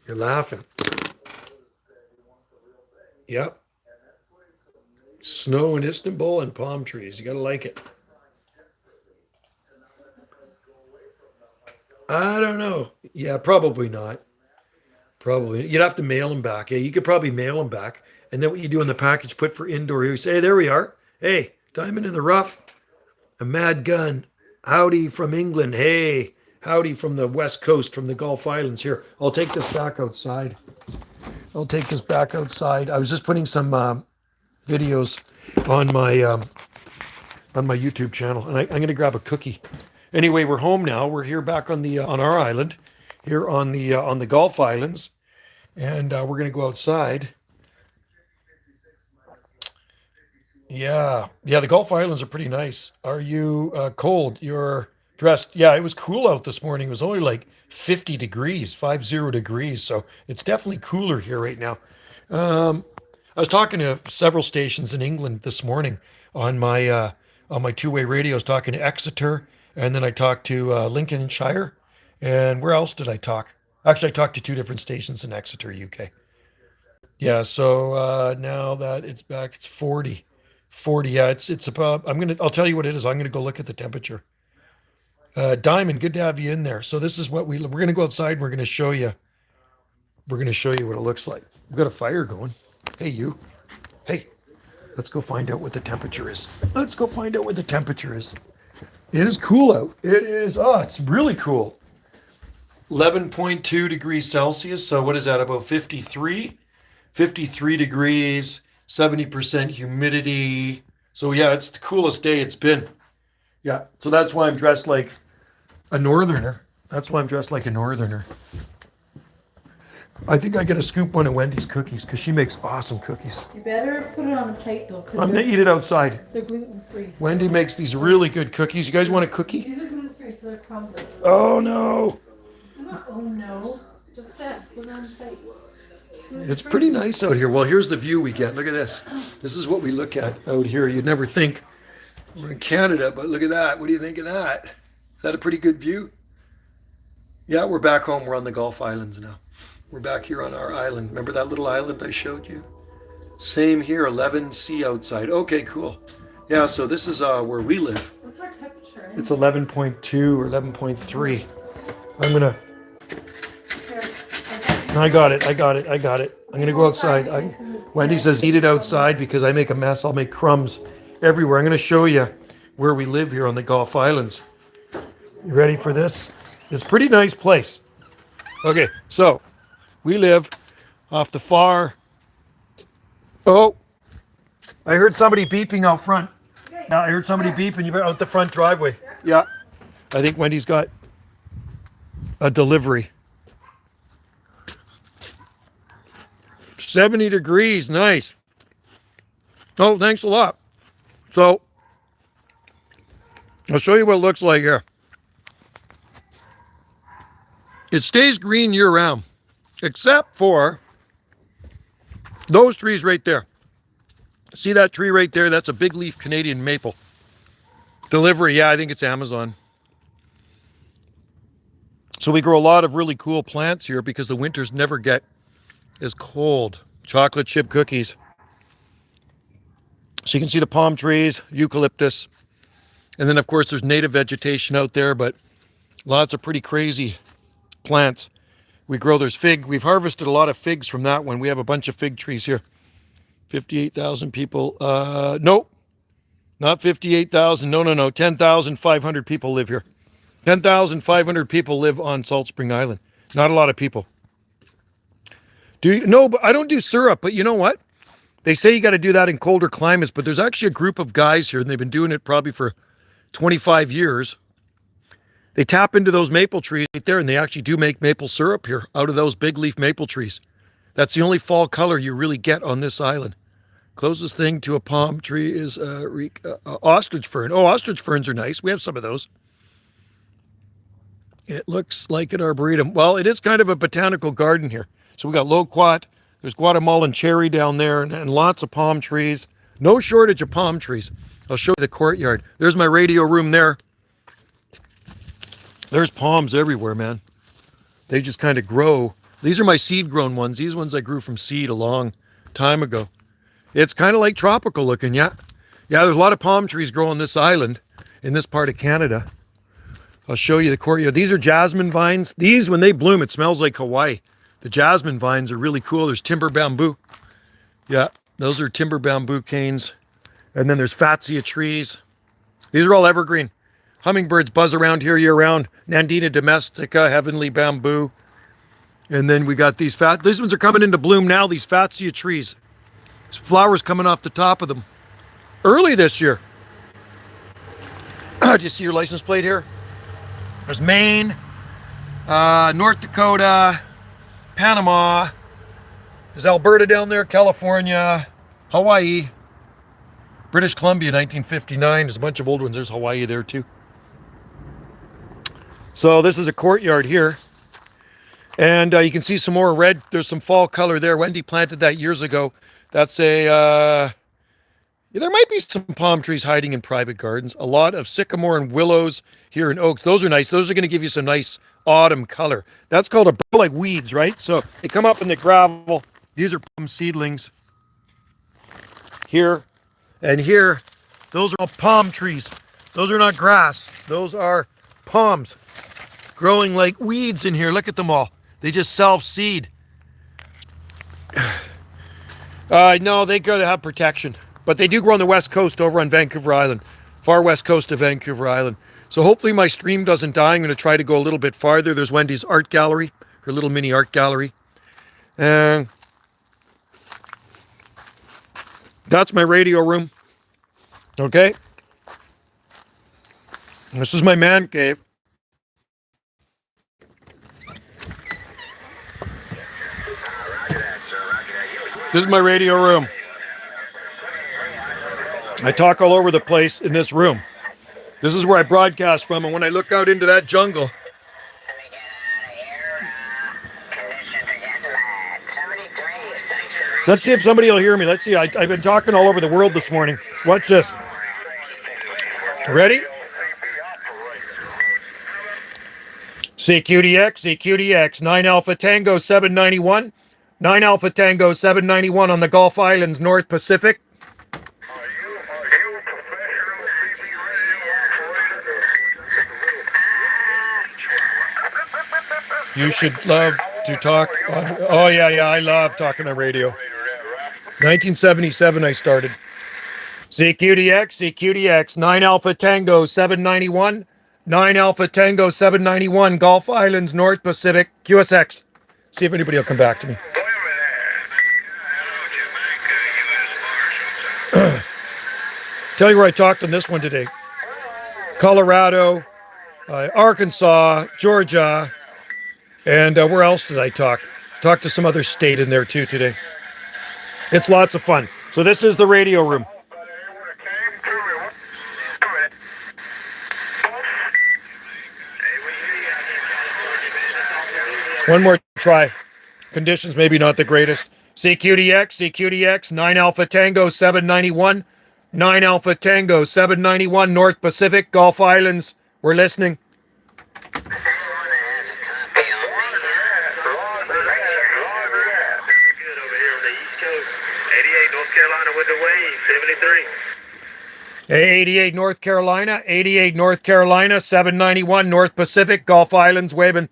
you're laughing. Yep. Snow in Istanbul and palm trees. You got to like it. I don't know. Yeah, probably not. Probably. You'd have to mail them back. Yeah, you could probably mail them back. And then what you do in the package, put for indoor use. Hey, there we are. Hey, diamond in the rough. A mad gun. Howdy from England. Hey, howdy from the West Coast, from the Gulf Islands. Here, I'll take this back outside. I was just putting some videos on my YouTube channel, and I'm going to grab a cookie. Anyway, we're home now. We're here back on our island, here on the Gulf Islands, and we're going to go outside. Yeah, the Gulf Islands are pretty nice. Are you cold? You're dressed. Yeah, it was cool out this morning. It was only like 50 degrees, 50 degrees. So it's definitely cooler here right now. I was talking to several stations in England this morning on my two-way radio. I was talking to Exeter, and then I talked to Lincolnshire. And where else did I talk? Actually, I talked to two different stations in Exeter, UK. Yeah, so now that it's back, it's 40. 40, yeah, it's about, I'll tell you what it is. I'm going to go look at the temperature. Diamond, good to have you in there. So this is what we're going to go outside and we're going to show you what it looks like. We've got a fire going. Hey, you. Hey, let's go find out what the temperature is. It is cool out. It is, it's really cool. 11.2 degrees Celsius. So what is that, about 53? 53 degrees, 70% humidity. So yeah, it's the coolest day it's been. Yeah, so that's why I'm dressed like a northerner. That's why I'm dressed like a northerner. I think I gotta scoop one of Wendy's cookies because she makes awesome cookies. You better put it on a plate though, I'm gonna eat it outside. they're gluten free. Wendy makes these really good cookies. You guys want a cookie? These are gluten free, so they're crumbly. Oh no. Oh no. Just that. Put it on a plate. It's pretty nice out here. Well, here's the view we get. Look at this. This is what we look at out here. You'd never think we're in Canada, but look at that. What do you think of that? Is that a pretty good view? Yeah, we're back home. We're on the Gulf Islands now. We're back here on our island. Remember that little island I showed you? Same here, 11C outside. Okay, cool. Yeah, so this is where we live. What's our temperature? It's 11.2 or 11.3. I'm gonna. I got it. I'm gonna go outside. Wendy says eat it outside because I make a mess. I'll make crumbs everywhere. I'm gonna show you where we live here on the Gulf Islands. You ready for this? It's a pretty nice place. Okay, so we live off the far. Oh, I heard somebody beeping out front. Yeah, I heard somebody beeping. You better out the front driveway. Yeah, I think Wendy's got a delivery. 70 degrees, nice. Oh, thanks a lot. So, I'll show you what it looks like here. It stays green year round, except for those trees right there. See that tree right there? That's a big leaf Canadian maple. Delivery, yeah, I think it's Amazon. So we grow a lot of really cool plants here because the winters never get as cold. Chocolate chip cookies. So you can see the palm trees, eucalyptus. And then of course there's native vegetation out there, but lots of pretty crazy plants. We grow, there's fig. We've harvested a lot of figs from that one. We have a bunch of fig trees here. 58,000 people. No, not 58,000. No. 10,500 people live here. 10,500 people live on Salt Spring Island. Not a lot of people. No, but I don't do syrup, but you know what? They say you got to do that in colder climates, but there's actually a group of guys here, and they've been doing it probably for 25 years. They tap into those maple trees right there, and they actually do make maple syrup here out of those big leaf maple trees. That's the only fall color you really get on this island. Closest thing to a palm tree is ostrich fern. Oh, ostrich ferns are nice. We have some of those. It looks like an arboretum. Well, it is kind of a botanical garden here. So we got loquat, there's Guatemalan cherry down there, and lots of palm trees. No shortage of palm trees. I'll show you the courtyard. There's my radio room there. There's palms everywhere, man. They just kind of grow. These are my seed-grown ones. These ones I grew from seed a long time ago. It's kind of like tropical looking, yeah. Yeah, there's a lot of palm trees grow on this island, in this part of Canada. I'll show you the courtyard. These are jasmine vines. These, when they bloom, it smells like Hawaii. The jasmine vines are really cool. There's timber bamboo. Yeah, those are timber bamboo canes. And then there's fatsia trees. These are all evergreen. Hummingbirds buzz around here year round. Nandina domestica, heavenly bamboo. And then we got these ones are coming into bloom now, these fatsia trees. There's flowers coming off the top of them. Early this year. Do you see your license plate here? There's Maine, North Dakota, Panama. There's Alberta down there, California, Hawaii, British Columbia, 1959. There's a bunch of old ones. There's Hawaii there too. So this is a courtyard here. And you can see some more red. There's some fall color there. Wendy planted that years ago. That's a, there might be some palm trees hiding in private gardens. A lot of sycamore and willows here in oaks. Those are nice. Those are going to give you some nice autumn color. That's called a, like weeds, right? So they come up in the gravel. These are palm seedlings. Here and here, those are all palm trees. Those are not grass. Those are palms growing like weeds in here. Look at them all. They just self-seed. No, they got to have protection. But they do grow on the west coast over on Vancouver Island. Far west coast of Vancouver Island. So hopefully my stream doesn't die. I'm going to try to go a little bit farther. There's Wendy's art gallery. Her little mini art gallery. And That's my radio room. Okay. This is my man cave. This is my radio room. I talk all over the place in this room. This is where I broadcast from, and when I look out into that jungle, let's see if somebody will hear me. Let's see. I've been talking all over the world this morning. Watch this. Ready? CQDX, 9 Alpha Tango 791. 9 Alpha Tango 791 on the Gulf Islands, North Pacific. You should love to talk on... Oh, yeah, I love talking on radio. 1977 I started. CQDX, 9 Alpha Tango 791. 9 Alpha Tango 791, Gulf Islands, North Pacific, QSX. See if anybody will come back to me. Tell you where I talked on this one today. Colorado, Arkansas, Georgia, and where else did I talk? Talked to some other state in there too today. It's lots of fun. So this is the radio room. One more try. Conditions maybe not the greatest. CQDX, 9 Alpha Tango 791. 9 Alpha Tango 791, North Pacific, Gulf Islands. We're listening. A88 North Carolina, 88 North Carolina, 791 North Pacific, Gulf Islands, waving.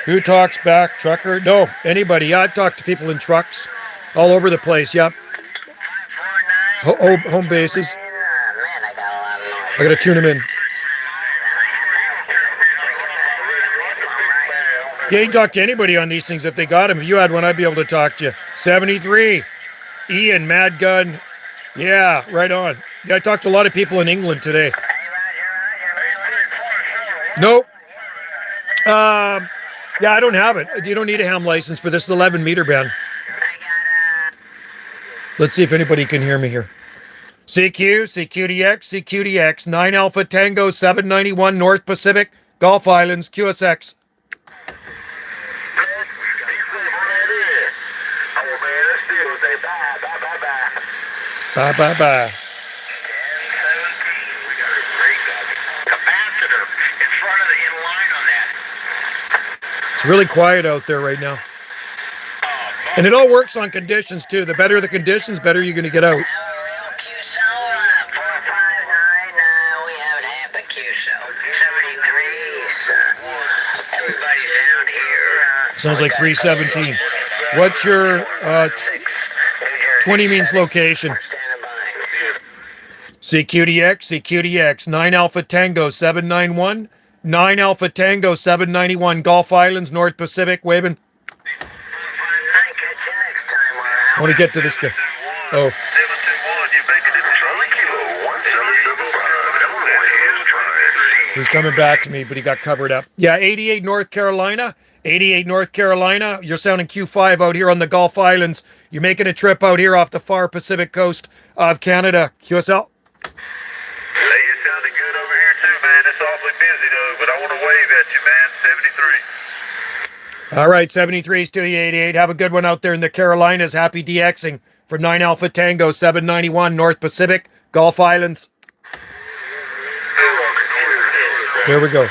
Who talks back? Trucker? No, anybody. Yeah, I've talked to people in trucks all over the place. Yep. Home bases. I gotta tune them in. Yeah, you can talk to anybody on these things if they got them. If you had one, I'd be able to talk to you. 73. Ian, Mad Gun. Yeah, right on. Yeah, I talked to a lot of people in England today. Nope. Yeah, I don't have it. You don't need a ham license for this 11 meter band. Let's see if anybody can hear me here. CQDX, 9 Alpha Tango 791 North Pacific, Gulf Islands, QSX. Bye. It's really quiet out there right now. And it all works on conditions too. The better the conditions, better you're going to get out. Sounds like 317. What's your 20 means location? CQDX, 9 Alpha Tango 791. 9 Alpha Tango 791, Gulf Islands, North Pacific, waving. I want to get to this guy. Oh. He's coming back to me, but he got covered up. Yeah, 88 North Carolina. 88 North Carolina. You're sounding Q5 out here on the Gulf Islands. You're making a trip out here off the far Pacific coast of Canada. QSL. All right, 73's to the 88. Have a good one out there in the Carolinas. Happy DXing from 9 Alpha Tango 791 North Pacific, Gulf Islands. There we go.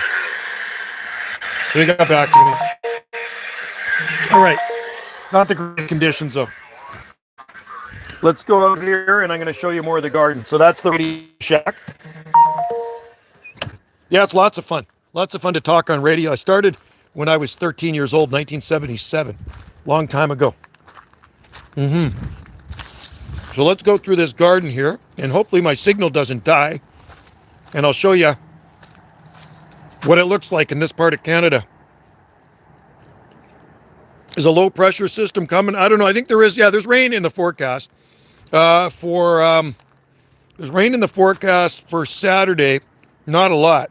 So he got back to me. All right. Not the great conditions, though. Let's go out here, and I'm going to show you more of the garden. So that's the radio shack. Yeah, it's lots of fun. Lots of fun to talk on radio. I started when I was 13 years old, 1977. Long time ago. So let's go through this garden here, and hopefully my signal doesn't die. And I'll show you what it looks like in this part of Canada. Is a low pressure system coming? I don't know. I think there is. Yeah, there's rain in the forecast. There's rain in the forecast for Saturday. Not a lot.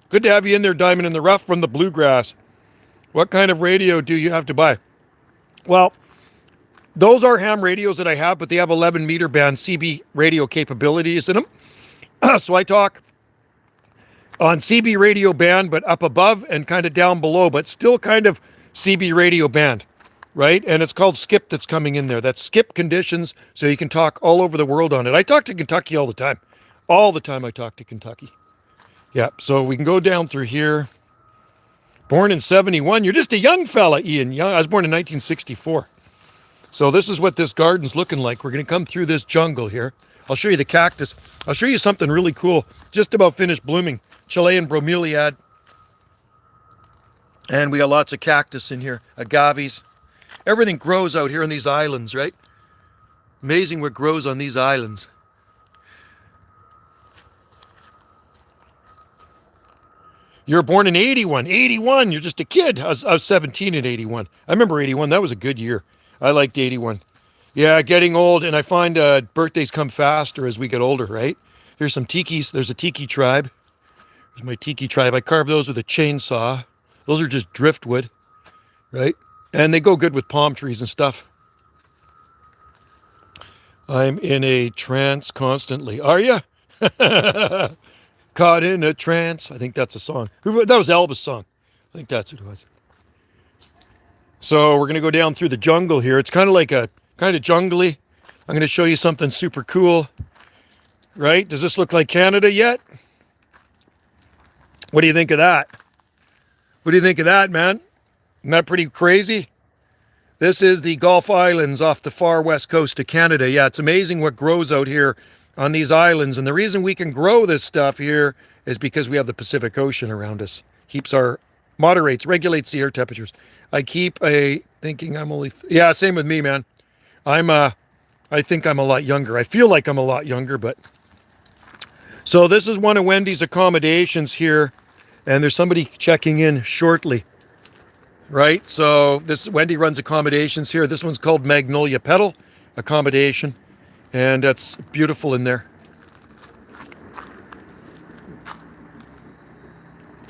Good to have you in there, Diamond in the Rough from the Bluegrass. What kind of radio do you have to buy? Well, those are ham radios that I have, but they have 11 meter band CB radio capabilities in them. So I talk on CB radio band, but up above and kind of down below, but still kind of CB radio band, right? And it's called skip that's coming in there. That's skip conditions, so you can talk all over the world on it. I talk to Kentucky all the time. All the time I talk to Kentucky. Yeah, so we can go down through here. Born in 71. You're just a young fella, Ian. Young. I was born in 1964. So this is what this garden's looking like. We're going to come through this jungle here. I'll show you the cactus. I'll show you something really cool. Just about finished blooming. Chilean bromeliad. And we got lots of cactus in here. Agaves. Everything grows out here on these islands, right? Amazing what grows on these islands. You were born in 81. 81, you're just a kid. I was 17 in 81. I remember 81. That was a good year. I liked 81. Yeah, getting old, and I find birthdays come faster as we get older, right? Here's some tikis. There's a tiki tribe. There's my tiki tribe. I carved those with a chainsaw. Those are just driftwood, right? And they go good with palm trees and stuff. I'm in a trance constantly. Are you? Caught in a trance. I think that's a song. That was Elvis' song. I think that's what it was. So we're going to go down through the jungle here. It's kind of like a kind of jungly. I'm going to show you something super cool. Right? Does this look like Canada yet? What do you think of that? What do you think of that, man? Isn't that pretty crazy? This is the Gulf Islands off the far west coast of Canada. Yeah, it's amazing what grows out here on these islands. And the reason we can grow this stuff here is because we have the Pacific Ocean around us. Moderates, regulates the air temperatures. I keep thinking I'm only, yeah, same with me, man. I think I'm a lot younger. I feel like I'm a lot younger, but. So this is one of Wendy's accommodations here. And there's somebody checking in shortly. Right? So Wendy runs accommodations here. This one's called Magnolia Petal accommodation. And that's beautiful in there.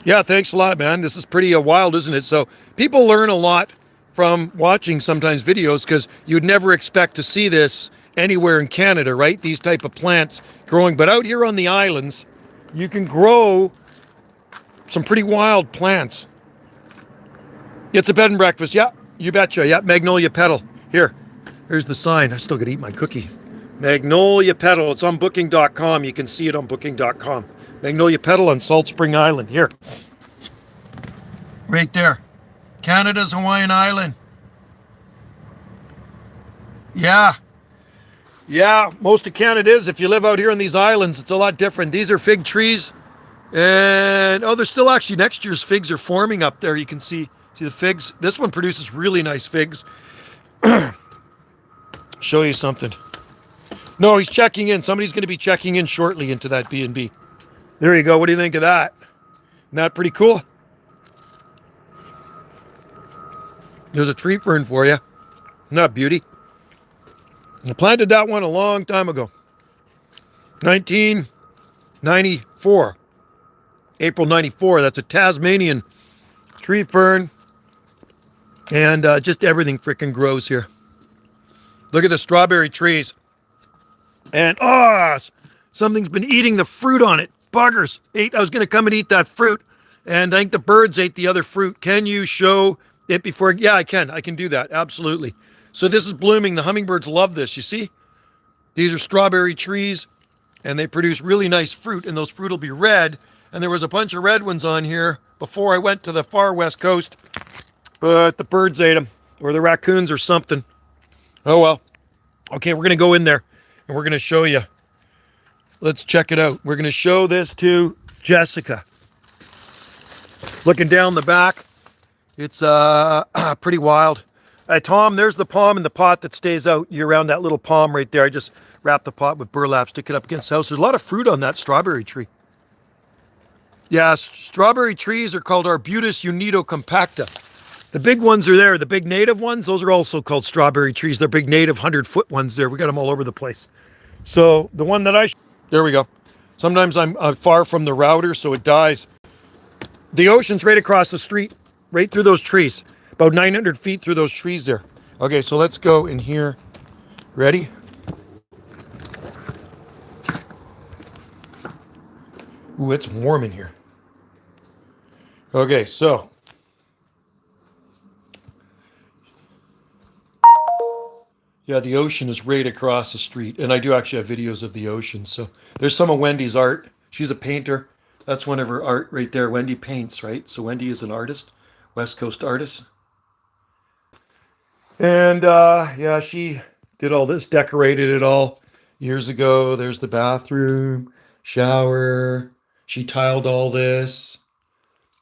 Yeah, thanks a lot, man. This is pretty wild, isn't it? So people learn a lot from watching sometimes videos because you'd never expect to see this anywhere in Canada, right? These type of plants growing. But out here on the islands, you can grow some pretty wild plants. It's a bed and breakfast. Yeah, you betcha. Yeah, Magnolia Petal. Here's the sign. I still got to eat my cookie. Magnolia Petal. It's on booking.com. You can see it on booking.com. Magnolia Petal on Salt Spring Island. Here. Right there. Canada's Hawaiian Island. Yeah. Yeah, most of Canada is. If you live out here on these islands, it's a lot different. These are fig trees. And, there's still actually next year's figs are forming up there. You can see the figs. This one produces really nice figs. Show you something. No, he's checking in. Somebody's going to be checking in shortly into that B&B. There you go. What do you think of that? Isn't that pretty cool? There's a tree fern for you. Isn't that beauty? I planted that one a long time ago. 1994. April 94. That's a Tasmanian tree fern. And just everything freaking grows here. Look at the strawberry trees. And, something's been eating the fruit on it. Buggers. I was going to come and eat that fruit. And I think the birds ate the other fruit. Can you show it before? Yeah, I can. I can do that. Absolutely. So this is blooming. The hummingbirds love this. You see? These are strawberry trees. And they produce really nice fruit. And those fruit will be red. And there was a bunch of red ones on here before I went to the far west coast. But the birds ate them. Or the raccoons or something. Oh, well. Okay, we're going to go in there. And we're going to show you. Let's check it out. We're going to show this to Jessica. Looking down the back. It's pretty wild. Tom, there's the palm in the pot that stays out year-round. That little palm right there. I just wrapped the pot with burlap, stick it up against the house. There's a lot of fruit on that strawberry tree. Yeah, strawberry trees are called Arbutus unido compacta. The big ones are there. The big native ones, those are also called strawberry trees. They're big native 100-foot ones there. We got them all over the place. So the one that there we go. Sometimes I'm far from the router, so it dies. The ocean's right across the street, right through those trees. About 900 feet through those trees there. Okay, so let's go in here. Ready? Ooh, it's warm in here. Okay, so. Yeah, the ocean is right across the street. And I do actually have videos of the ocean. So there's some of Wendy's art. She's a painter. That's one of her art right there. Wendy paints, right? So Wendy is an artist, West Coast artist. And yeah, she did all this, decorated it all years ago. There's the bathroom, shower. She tiled all this.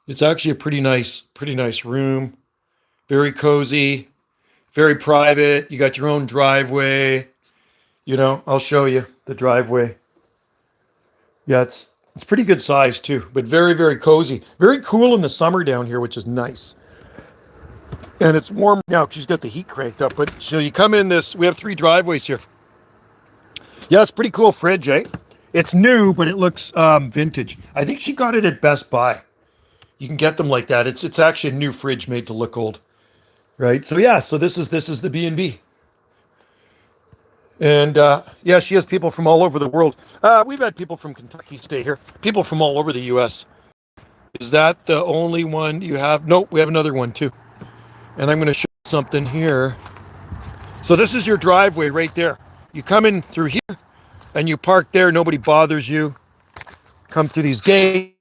It's actually a pretty nice room. Very cozy, very private. You got your own driveway. You know, I'll show you the driveway. Yeah, it's pretty good size too, but very, very cozy. Very cool in the summer down here, which is nice. And it's warm now because she's got the heat cranked up. But so you come in this, we have 3 driveways here. Yeah, it's pretty cool fridge, eh? It's new, but it looks vintage. I think she got it at Best Buy. You can get them like that. It's actually a new fridge made to look old, right? So yeah, so this is the B&B. And yeah, she has people from all over the world. We've had people from Kentucky stay here. People from all over the U.S. Is that the only one you have? No, we have another one too. And I'm going to show you something here. So this is your driveway right there. You come in through here and you park there. Nobody bothers you. Come through these gates.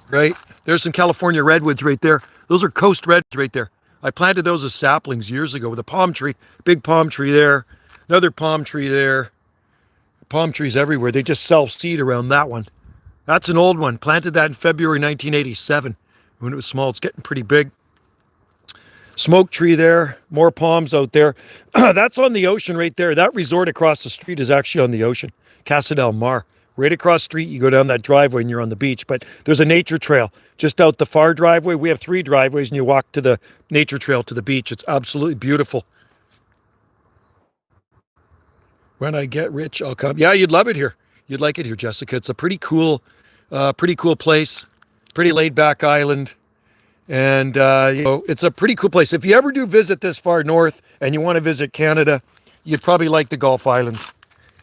Right? There's some California redwoods right there. Those are coast redwoods right there. I planted those as saplings years ago with a palm tree. Big palm tree there. Another palm tree there. Palm trees everywhere. They just self-seed around that one. That's an old one. Planted that in February 1987 when it was small. It's getting pretty big. Smoke tree there. More palms out there. That's on the ocean right there. That resort across the street is actually on the ocean. Casa del Mar. Right across the street, you go down that driveway and you're on the beach. But there's a nature trail just out the far driveway. We have 3 driveways and you walk to the nature trail to the beach. It's absolutely beautiful. When I get rich, I'll come. Yeah, you'd love it here. You'd like it here, Jessica. It's a pretty cool place. Pretty laid back island. And, you know, it's a pretty cool place. If you ever do visit this far north and you want to visit Canada, you'd probably like the Gulf Islands.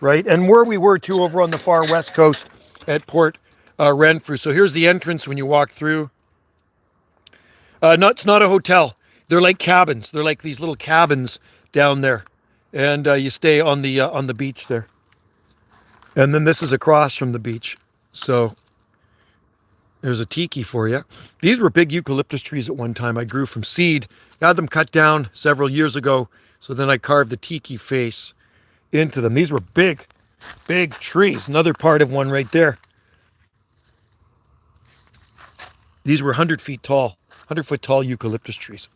Right, and where we were too, over on the far west coast at Port Renfrew. So here's the entrance when you walk through. It's not a hotel. They're like cabins. They're like these little cabins down there, and you stay on the beach there. And then this is across from the beach. So there's a tiki for you. These were big eucalyptus trees at one time. I grew from seed. Got them cut down several years ago. So then I carved the tiki face into them. These were big trees. Another part of one right there. These were 100 feet tall, 100-foot tall eucalyptus trees.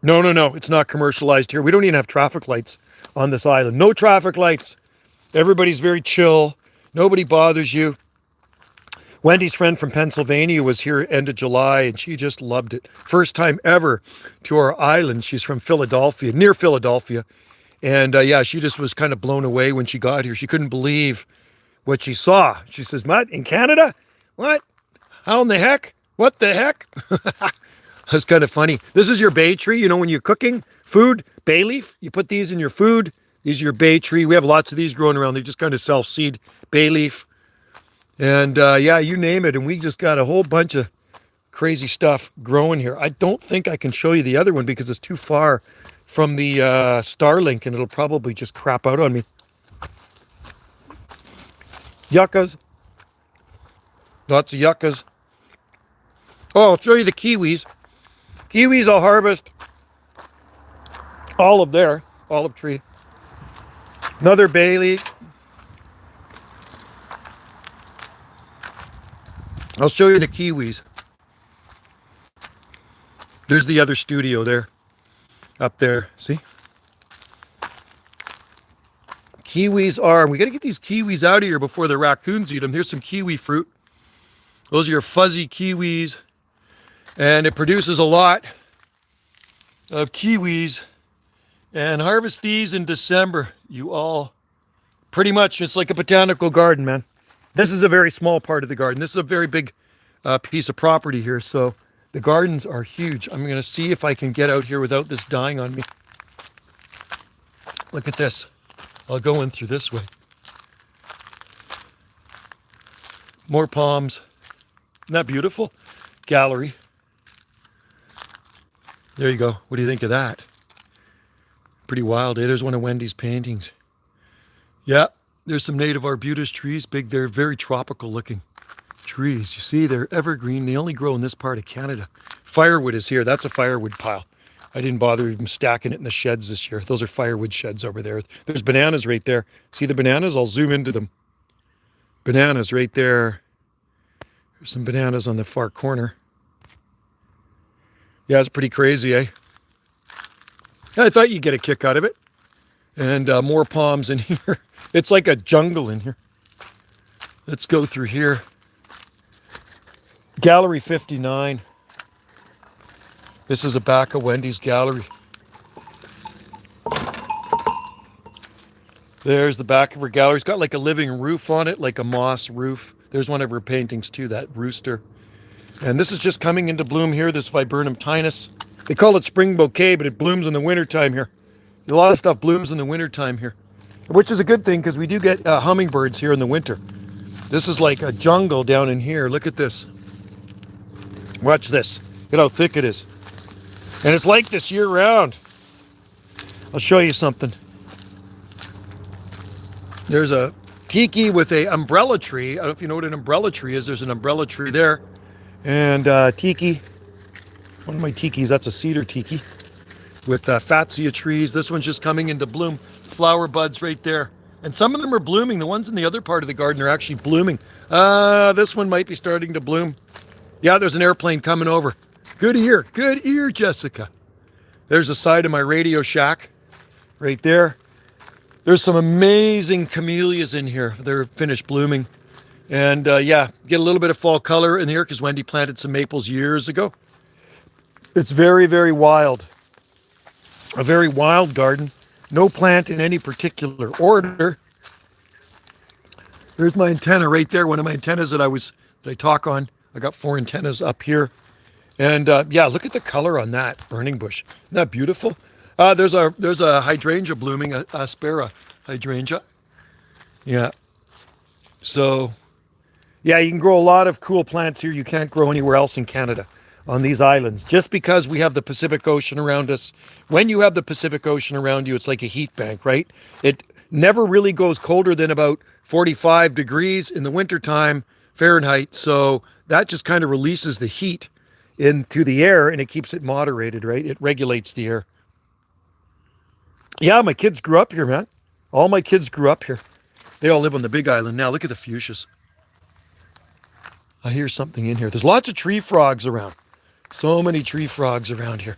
No, it's not commercialized here. We don't even have traffic lights on this island. No traffic lights. Everybody's very chill. Nobody bothers you. Wendy's friend from Pennsylvania was here end of July and she just loved it. First time ever to our island. She's from Philadelphia, near Philadelphia. And yeah, she just was kind of blown away when she got here. She couldn't believe what she saw. She says, "What, in Canada? What? How in the heck? What the heck?" That's kind of funny. This is your bay tree. You know, when you're cooking food, bay leaf, you put these in your food. These are your bay tree. We have lots of these growing around. They just kind of self-seed bay leaf. And yeah, you name it. And we just got a whole bunch of crazy stuff growing here. I don't think I can show you the other one because it's too far from the Starlink and it'll probably just crap out on me. Yuccas. Lots of yuccas. Oh, I'll show you the kiwis. Kiwis I'll harvest. Olive there. Olive tree. Another bay leaf. I'll show you the kiwis. There's the other studio there. Up there. See? Kiwis are... We got to get these kiwis out of here before the raccoons eat them. Here's some kiwi fruit. Those are your fuzzy kiwis. And it produces a lot of kiwis. And harvest these in December. You all, pretty much, it's like a botanical garden, man. This is a very small part of the garden. This is a very big piece of property here. So the gardens are huge. I'm going to see if I can get out here without this dying on me. Look at this. I'll go in through this way. More palms. Isn't that beautiful? Gallery. There you go. What do you think of that? Pretty wild, eh? There's one of Wendy's paintings. Yeah, there's some native arbutus trees. Big, they're very tropical looking trees. You see, they're evergreen. They only grow in this part of Canada. Firewood is here. That's a firewood pile. I didn't bother even stacking it in the sheds this year. Those are firewood sheds over there. There's bananas right there. See the bananas? I'll zoom into them. Bananas right there. There's some bananas on the far corner. Yeah, it's pretty crazy, eh? I thought you'd get a kick out of it. And more palms in here. It's like a jungle in here. Let's go through here. Gallery 59. This is the back of Wendy's gallery. There's the back of her gallery. It's got like a living roof on it, like a moss roof. There's one of her paintings too, that rooster. And this is just coming into bloom here, this Viburnum tinus. They call it spring bouquet, but it blooms in the wintertime here. A lot of stuff blooms in the wintertime here, which is a good thing because we do get hummingbirds here in the winter. This is like a jungle down in here. Look at this. Watch this. Look at how thick it is. And it's like this year round. I'll show you something. There's a tiki with a umbrella tree. I don't know if you know what an umbrella tree is. There's an umbrella tree there. And tiki. One of my tikis, that's a cedar tiki. With fatsia trees. This one's just coming into bloom. Flower buds right there. And some of them are blooming. The ones in the other part of the garden are actually blooming. This one might be starting to bloom. Yeah, there's an airplane coming over. Good ear, Jessica. There's the side of my radio shack right there. There's some amazing camellias in here. They're finished blooming. And yeah, get a little bit of fall color in here because Wendy planted some maples years ago. It's very, very wild. A very wild garden. No plant in any particular order. There's my antenna right there. One of my antennas that I talk on. I got 4 antennas up here. And yeah, look at the color on that burning bush. Isn't that beautiful? There's a hydrangea blooming, a Aspera hydrangea. Yeah. So, yeah, you can grow a lot of cool plants here you can't grow anywhere else in Canada on these islands. Just because we have the Pacific Ocean around us. When you have the Pacific Ocean around you, it's like a heat bank, right? It never really goes colder than about 45 degrees in the wintertime Fahrenheit. So that just kind of releases the heat into the air and it keeps it moderated, right? It regulates the air. Yeah, my kids grew up here, man. All my kids grew up here. They all live on the big island now. Look at the fuchsias. I hear something in here. There's lots of tree frogs around. So many tree frogs around here.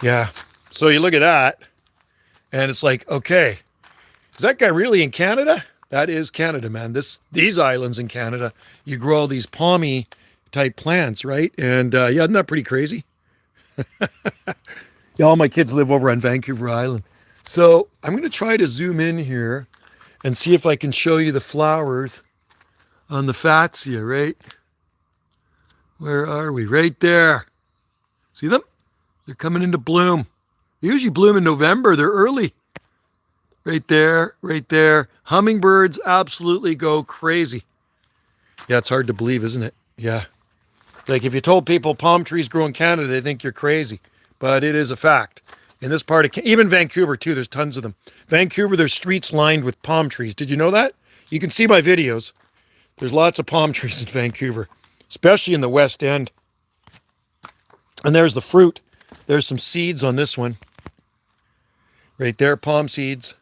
Yeah. So you look at that and it's like, okay, is that guy really in Canada? That is Canada, man. These islands in Canada, you grow all these palmy type plants, right? And yeah, isn't that pretty crazy? Yeah, all my kids live over on Vancouver Island. So I'm going to try to zoom in here and see if I can show you the flowers on the fatsia, right? Where are we? Right there. See them? They're coming into bloom. They usually bloom in November. They're early. Right there, right there. Hummingbirds absolutely go crazy. Yeah, it's hard to believe, isn't it? Yeah. Like if you told people palm trees grow in Canada, they think you're crazy. But it is a fact. In this part of, even Vancouver too, there's tons of them. Vancouver, there's streets lined with palm trees. Did you know that? You can see my videos. There's lots of palm trees in Vancouver, especially in the West End. And there's the fruit. There's some seeds on this one. Right there, palm seeds.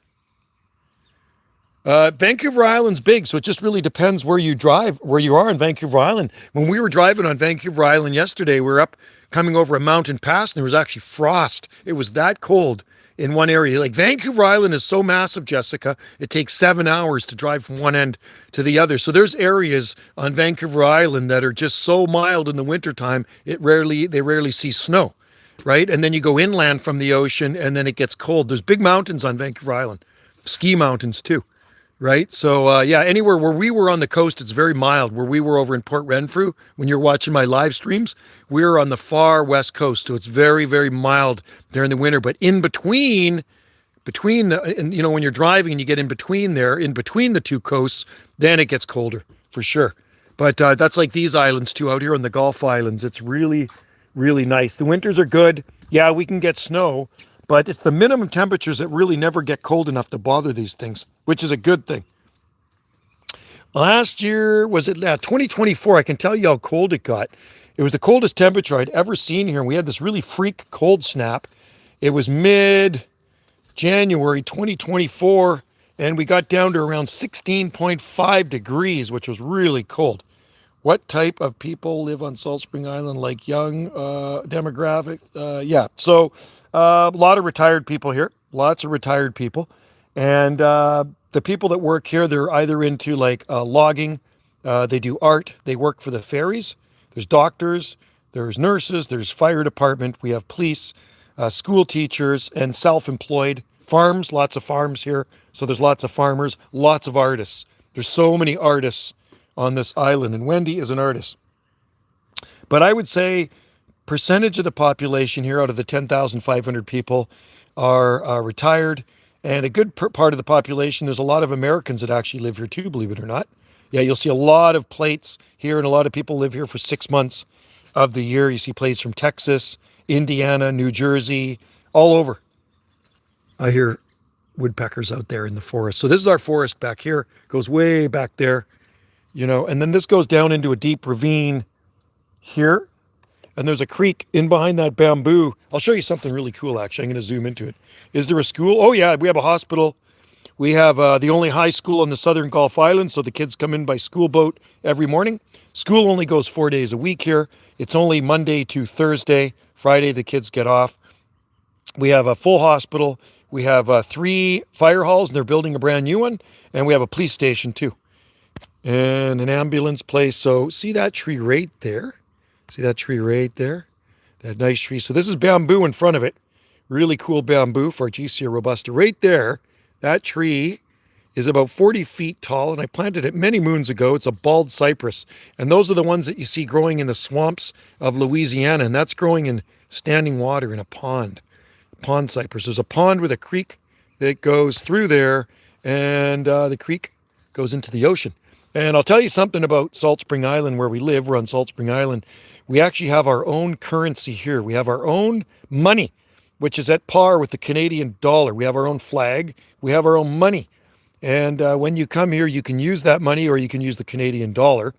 Vancouver Island's big, so it just really depends where you drive, where you are in Vancouver Island. When we were driving on Vancouver Island yesterday, we were up coming over a mountain pass and there was actually frost. It was that cold in one area. Like Vancouver Island is so massive, Jessica, it takes 7 hours to drive from one end to the other. So there's areas on Vancouver Island that are just so mild in the wintertime, they rarely see snow, right? And then you go inland from the ocean and then it gets cold. There's big mountains on Vancouver Island, ski mountains too. Right. So, yeah, anywhere where we were on the coast, it's very mild. Where we were over in Port Renfrew, when you're watching my live streams, we're on the far west coast. So it's very, very mild there in the winter. But in between and when you're driving and you get in between there, in between the two coasts, then it gets colder for sure. But that's like these islands too, out here on the Gulf Islands. It's really, really nice. The winters are good. Yeah, we can get snow, but it's the minimum temperatures that really never get cold enough to bother these things, which is a good thing. Last year, was it 2024? I can tell you how cold it got. It was the coldest temperature I'd ever seen here. And we had this really freak cold snap. It was mid-January 2024, and we got down to around 16.5 degrees, which was really cold. What type of people live on Salt Spring Island? Like young demographic? Yeah. So a lot of retired people here. Lots of retired people. And the people that work here, they're either into like logging. They do art. They work for the ferries. There's doctors. There's nurses. There's fire department. We have police, school teachers, and self-employed. Farms. Lots of farms here. So there's lots of farmers. Lots of artists. There's so many artists on this island, and Wendy is an artist. But I would say percentage of the population here out of the 10,500 people are retired, and a good part of the population, there's a lot of Americans that actually live here too, believe it or not. Yeah, you'll see a lot of plates here, and a lot of people live here for 6 months of the year. You see plates from Texas, Indiana, New Jersey, all over. I hear woodpeckers out there in the forest. So this is our forest back here, goes way back there. And then this goes down into a deep ravine here. And there's a creek in behind that bamboo. I'll show you something really cool, actually. I'm going to zoom into it. Is there a school? Oh, yeah, we have a hospital. We have the only high school on the southern Gulf Islands, so the kids come in by school boat every morning. School only goes 4 days a week here. It's only Monday to Thursday. Friday, the kids get off. We have a full hospital. We have 3 fire halls, and they're building a brand new one. And we have a police station, too. And an ambulance place. So see that tree right there? See that tree right there? That nice tree. So this is bamboo in front of it. Really cool bamboo for Argesia robusta. Right there, that tree is about 40 feet tall, and I planted it many moons ago. It's a bald cypress. And those are the ones that you see growing in the swamps of Louisiana, and that's growing in standing water in a pond. Pond cypress. There's a pond with a creek that goes through there, and the creek goes into the ocean. And I'll tell you something about Salt Spring Island where we live. We're on Salt Spring Island. We actually have our own currency here. We have our own money, which is at par with the Canadian dollar. We have our own flag. We have our own money. And when you come here, you can use that money or you can use the Canadian dollar.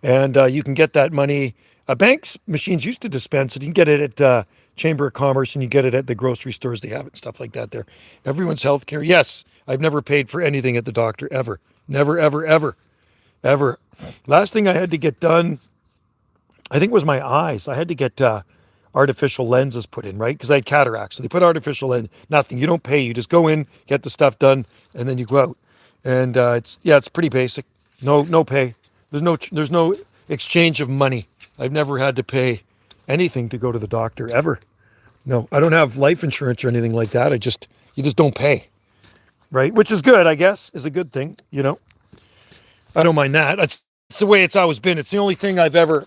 And you can get that money. Banks machines used to dispense it. You can get it at Chamber of Commerce, and you get it at the grocery stores. They have it, stuff like that there. Everyone's healthcare. Yes, I've never paid for anything at the doctor ever. Never, ever, ever, ever. Last thing I had to get done, I think, was my eyes. I had to get artificial lenses put in, right? Because I had cataracts. So they put artificial lens. Nothing. You don't pay. You just go in, get the stuff done, and then you go out. And it's pretty basic. No pay. There's no exchange of money. I've never had to pay anything to go to the doctor ever. No, I don't have life insurance or anything like that. You just don't pay. Right, which is good, I guess, is a good thing. I don't mind that. That's the way it's always been. It's the only thing I've ever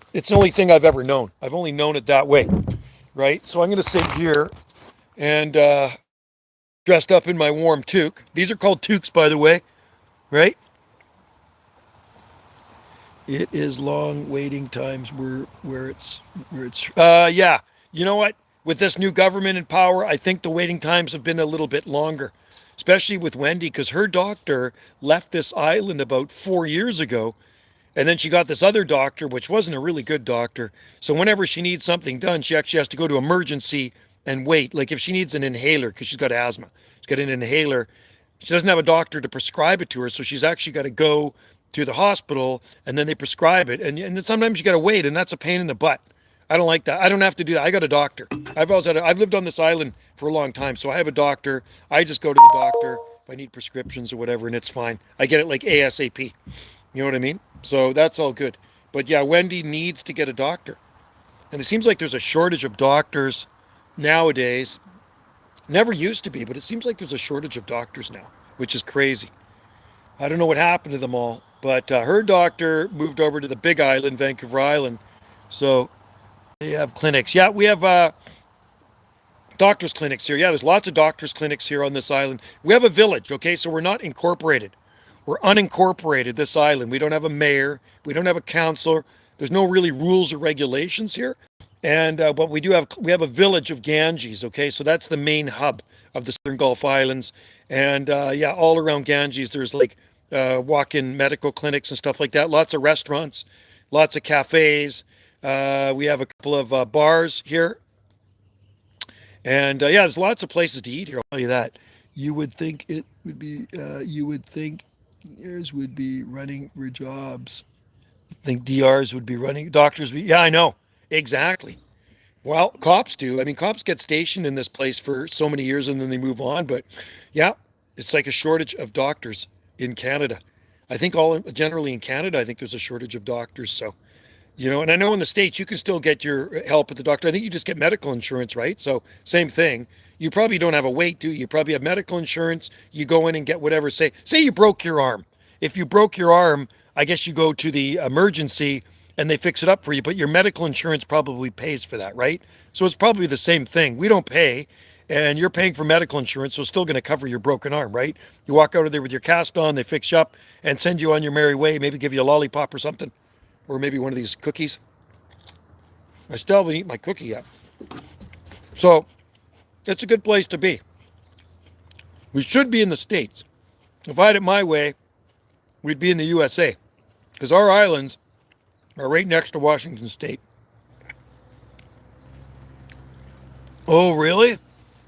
known. I've only known it that way, right? So I'm going to sit here and dressed up in my warm toque. These are called toques, by the way, right? It is long waiting times where it's yeah. You know what? With this new government in power, I think the waiting times have been a little bit longer. Especially with Wendy, because her doctor left this island about 4 years ago, and then she got this other doctor, which wasn't a really good doctor. So whenever she needs something done, she actually has to go to emergency and wait. Like if she needs an inhaler, because she's got asthma, she's got an inhaler. She doesn't have a doctor to prescribe it to her, so she's actually got to go to the hospital, and then they prescribe it. And then sometimes you got to wait, and that's a pain in the butt. I don't like that. I don't have to do that. I got a doctor. I've lived on this island for a long time, so I have a doctor. I just go to the doctor if I need prescriptions or whatever, and it's fine. I get it like ASAP. You know what I mean? So that's all good. But yeah, Wendy needs to get a doctor. And it seems like there's a shortage of doctors nowadays. Never used to be, but it seems like there's a shortage of doctors now, which is crazy. I don't know what happened to them all, but her doctor moved over to the big island, Vancouver Island. So they have clinics. Yeah, we have doctors' clinics here. Yeah, there's lots of doctors' clinics here on this island. We have a village, okay? So we're not incorporated. We're unincorporated, this island. We don't have a mayor. We don't have a councillor. There's no really rules or regulations here. And but we have a village of Ganges, okay? So that's the main hub of the Southern Gulf Islands. And yeah, all around Ganges, there's like walk-in medical clinics and stuff like that. Lots of restaurants, lots of cafes. We have a couple of bars here. And yeah, there's lots of places to eat here. I'll tell you that. You would think it would be, you would think yours would be running for jobs. I think DRs would be running, doctors would be, yeah, I know. Exactly. Well, cops do. I mean, cops get stationed in this place for so many years and then they move on. But yeah, it's like a shortage of doctors in Canada. I think generally in Canada, I think there's a shortage of doctors. So, you know, and I know in the States, you can still get your help at the doctor. I think you just get medical insurance, right? So same thing. You probably don't have a wait, do you? You probably have medical insurance. You go in and get whatever. Say you broke your arm. If you broke your arm, I guess you go to the emergency and they fix it up for you, but your medical insurance probably pays for that, right? So it's probably the same thing. We don't pay, and you're paying for medical insurance, so it's still going to cover your broken arm, right? You walk out of there with your cast on, they fix you up and send you on your merry way, maybe give you a lollipop or something, or maybe one of these cookies. I still haven't eaten my cookie yet. So it's a good place to be. We should be in the States. If I had it my way, we'd be in the USA, because our islands are right next to Washington State. Oh, really?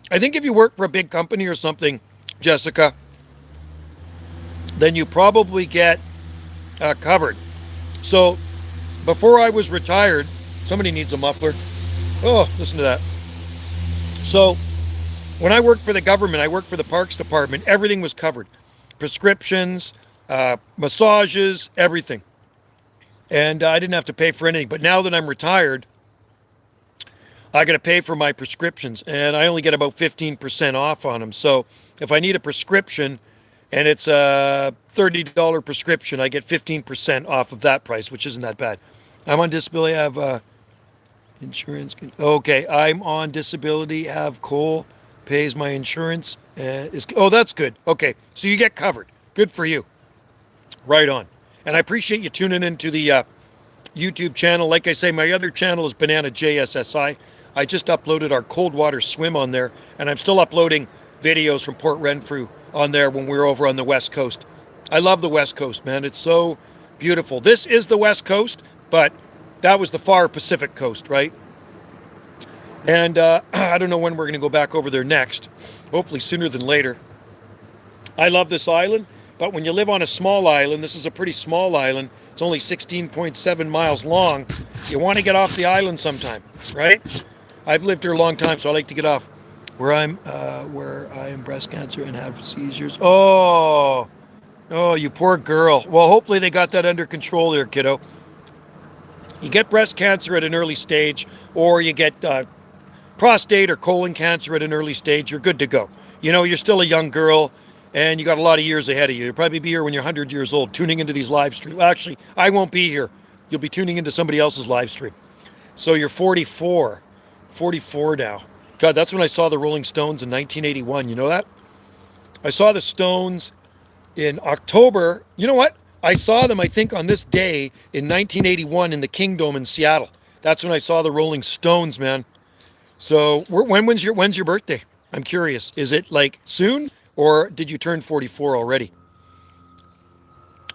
I think if you work for a big company or something, Jessica, then you probably get covered. So before I was retired, somebody needs a muffler. Oh, listen to that. So when I worked for the government, I worked for the Parks Department, everything was covered. Prescriptions, massages, everything. And I didn't have to pay for anything. But now that I'm retired, I got to pay for my prescriptions, and I only get about 15% off on them. So if I need a prescription and it's a $30 prescription, I get 15% off of that price, which isn't that bad. I'm on disability. I have insurance. Okay, I'm on disability. Have Cole pays my insurance. Oh, that's good. Okay, so you get covered. Good for you. Right on. And I appreciate you tuning into the YouTube channel. Like I say, my other channel is Banana JSSI. I just uploaded our cold water swim on there, and I'm still uploading videos from Port Renfrew on there when we're over on the West Coast. I love the West Coast, man. It's so beautiful. This is the West Coast, but that was the far Pacific coast, right? And I don't know when we're going to go back over there next. Hopefully sooner than later. I love this island. But when you live on a small island, this is a pretty small island. It's only 16.7 miles long. You want to get off the island sometime, right? I've lived here a long time, so I like to get off. Where I am breast cancer and have seizures. Oh, you poor girl. Well, hopefully they got that under control there, kiddo. You get breast cancer at an early stage, or you get prostate or colon cancer at an early stage, you're good to go. You know, you're still a young girl. And you got a lot of years ahead of you. You'll probably be here when you're 100 years old, tuning into these live streams. Well, actually, I won't be here. You'll be tuning into somebody else's live stream. So you're 44. 44 now. God, that's when I saw the Rolling Stones in 1981. You know that? I saw the Stones in October. You know what? I saw them, I think, on this day in 1981 in the Kingdome in Seattle. That's when I saw the Rolling Stones, man. So when's your birthday? I'm curious. Is it like soon? Or did you turn 44 already?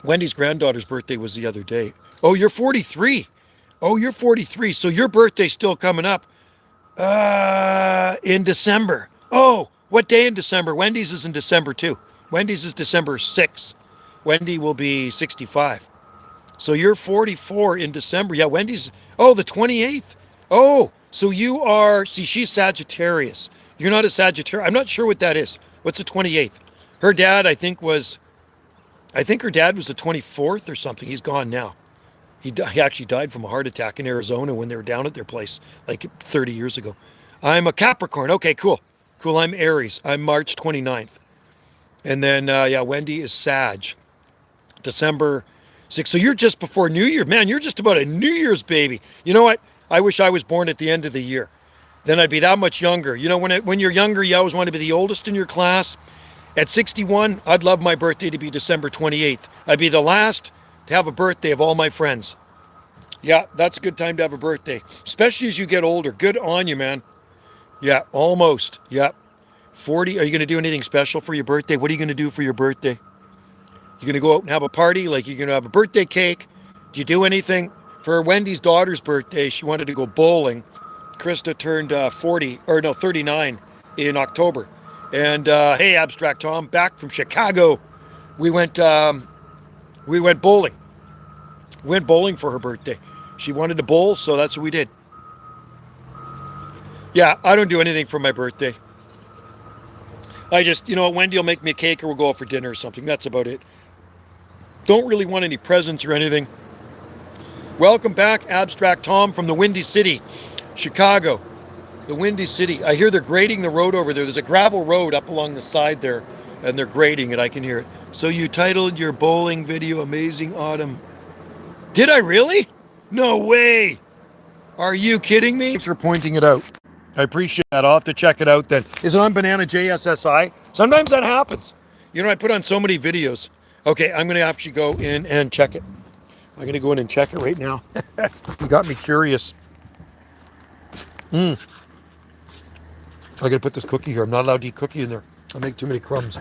Wendy's granddaughter's birthday was the other day. Oh, you're 43. Oh, you're 43. So your birthday's still coming up in December. Oh, what day in December? Wendy's is in December too. Wendy's is December 6th. Wendy will be 65. So you're 44 in December. Yeah, Wendy's, the 28th. Oh, so you are, see, she's Sagittarius. You're not a Sagittarius. I'm not sure what that is. What's the 28th? Her dad, I think her dad was the 24th or something. He's gone now. He actually died from a heart attack in Arizona when they were down at their place like 30 years ago. I'm a Capricorn. Okay, cool. Cool. I'm Aries. I'm March 29th. And then, yeah, Wendy is Sag, December 6th. So you're just before New Year. Man, you're just about a New Year's baby. You know what? I wish I was born at the end of the year. Then I'd be that much younger. You know, when you're younger, you always want to be the oldest in your class. At 61, I'd love my birthday to be December 28th. I'd be the last to have a birthday of all my friends. Yeah, that's a good time to have a birthday, especially as you get older. Good on you, man. Yeah, almost. Yeah. 40. Are you going to do anything special for your birthday? What are you going to do for your birthday? You going to go out and have a party? Like you're going to have a birthday cake? Do you do anything? For Wendy's daughter's birthday, she wanted to go bowling. Krista turned 39 in October. And hey, Abstract Tom, back from Chicago. We went bowling. We went bowling for her birthday. She wanted to bowl, so that's what we did. Yeah, I don't do anything for my birthday. I just, you know what, Wendy will make me a cake or we'll go out for dinner or something. That's about it. Don't really want any presents or anything. Welcome back, Abstract Tom from the Windy City, Chicago. The Windy City. I hear they're grading the road over there. There's a gravel road up along the side there, and they're grading it. I can hear it. So you titled your bowling video Amazing Autumn. Did I really? No way. Are you kidding me? Thanks for pointing it out. I appreciate that. I'll have to check it out then. Is it on Banana JSSI? Sometimes that happens. You know, I put on so many videos. Okay, I'm going to actually go in and check it. I'm going to go in and check it right now. You got me curious. I got to put this cookie here. I'm not allowed to eat cookie in there. I'll make too many crumbs.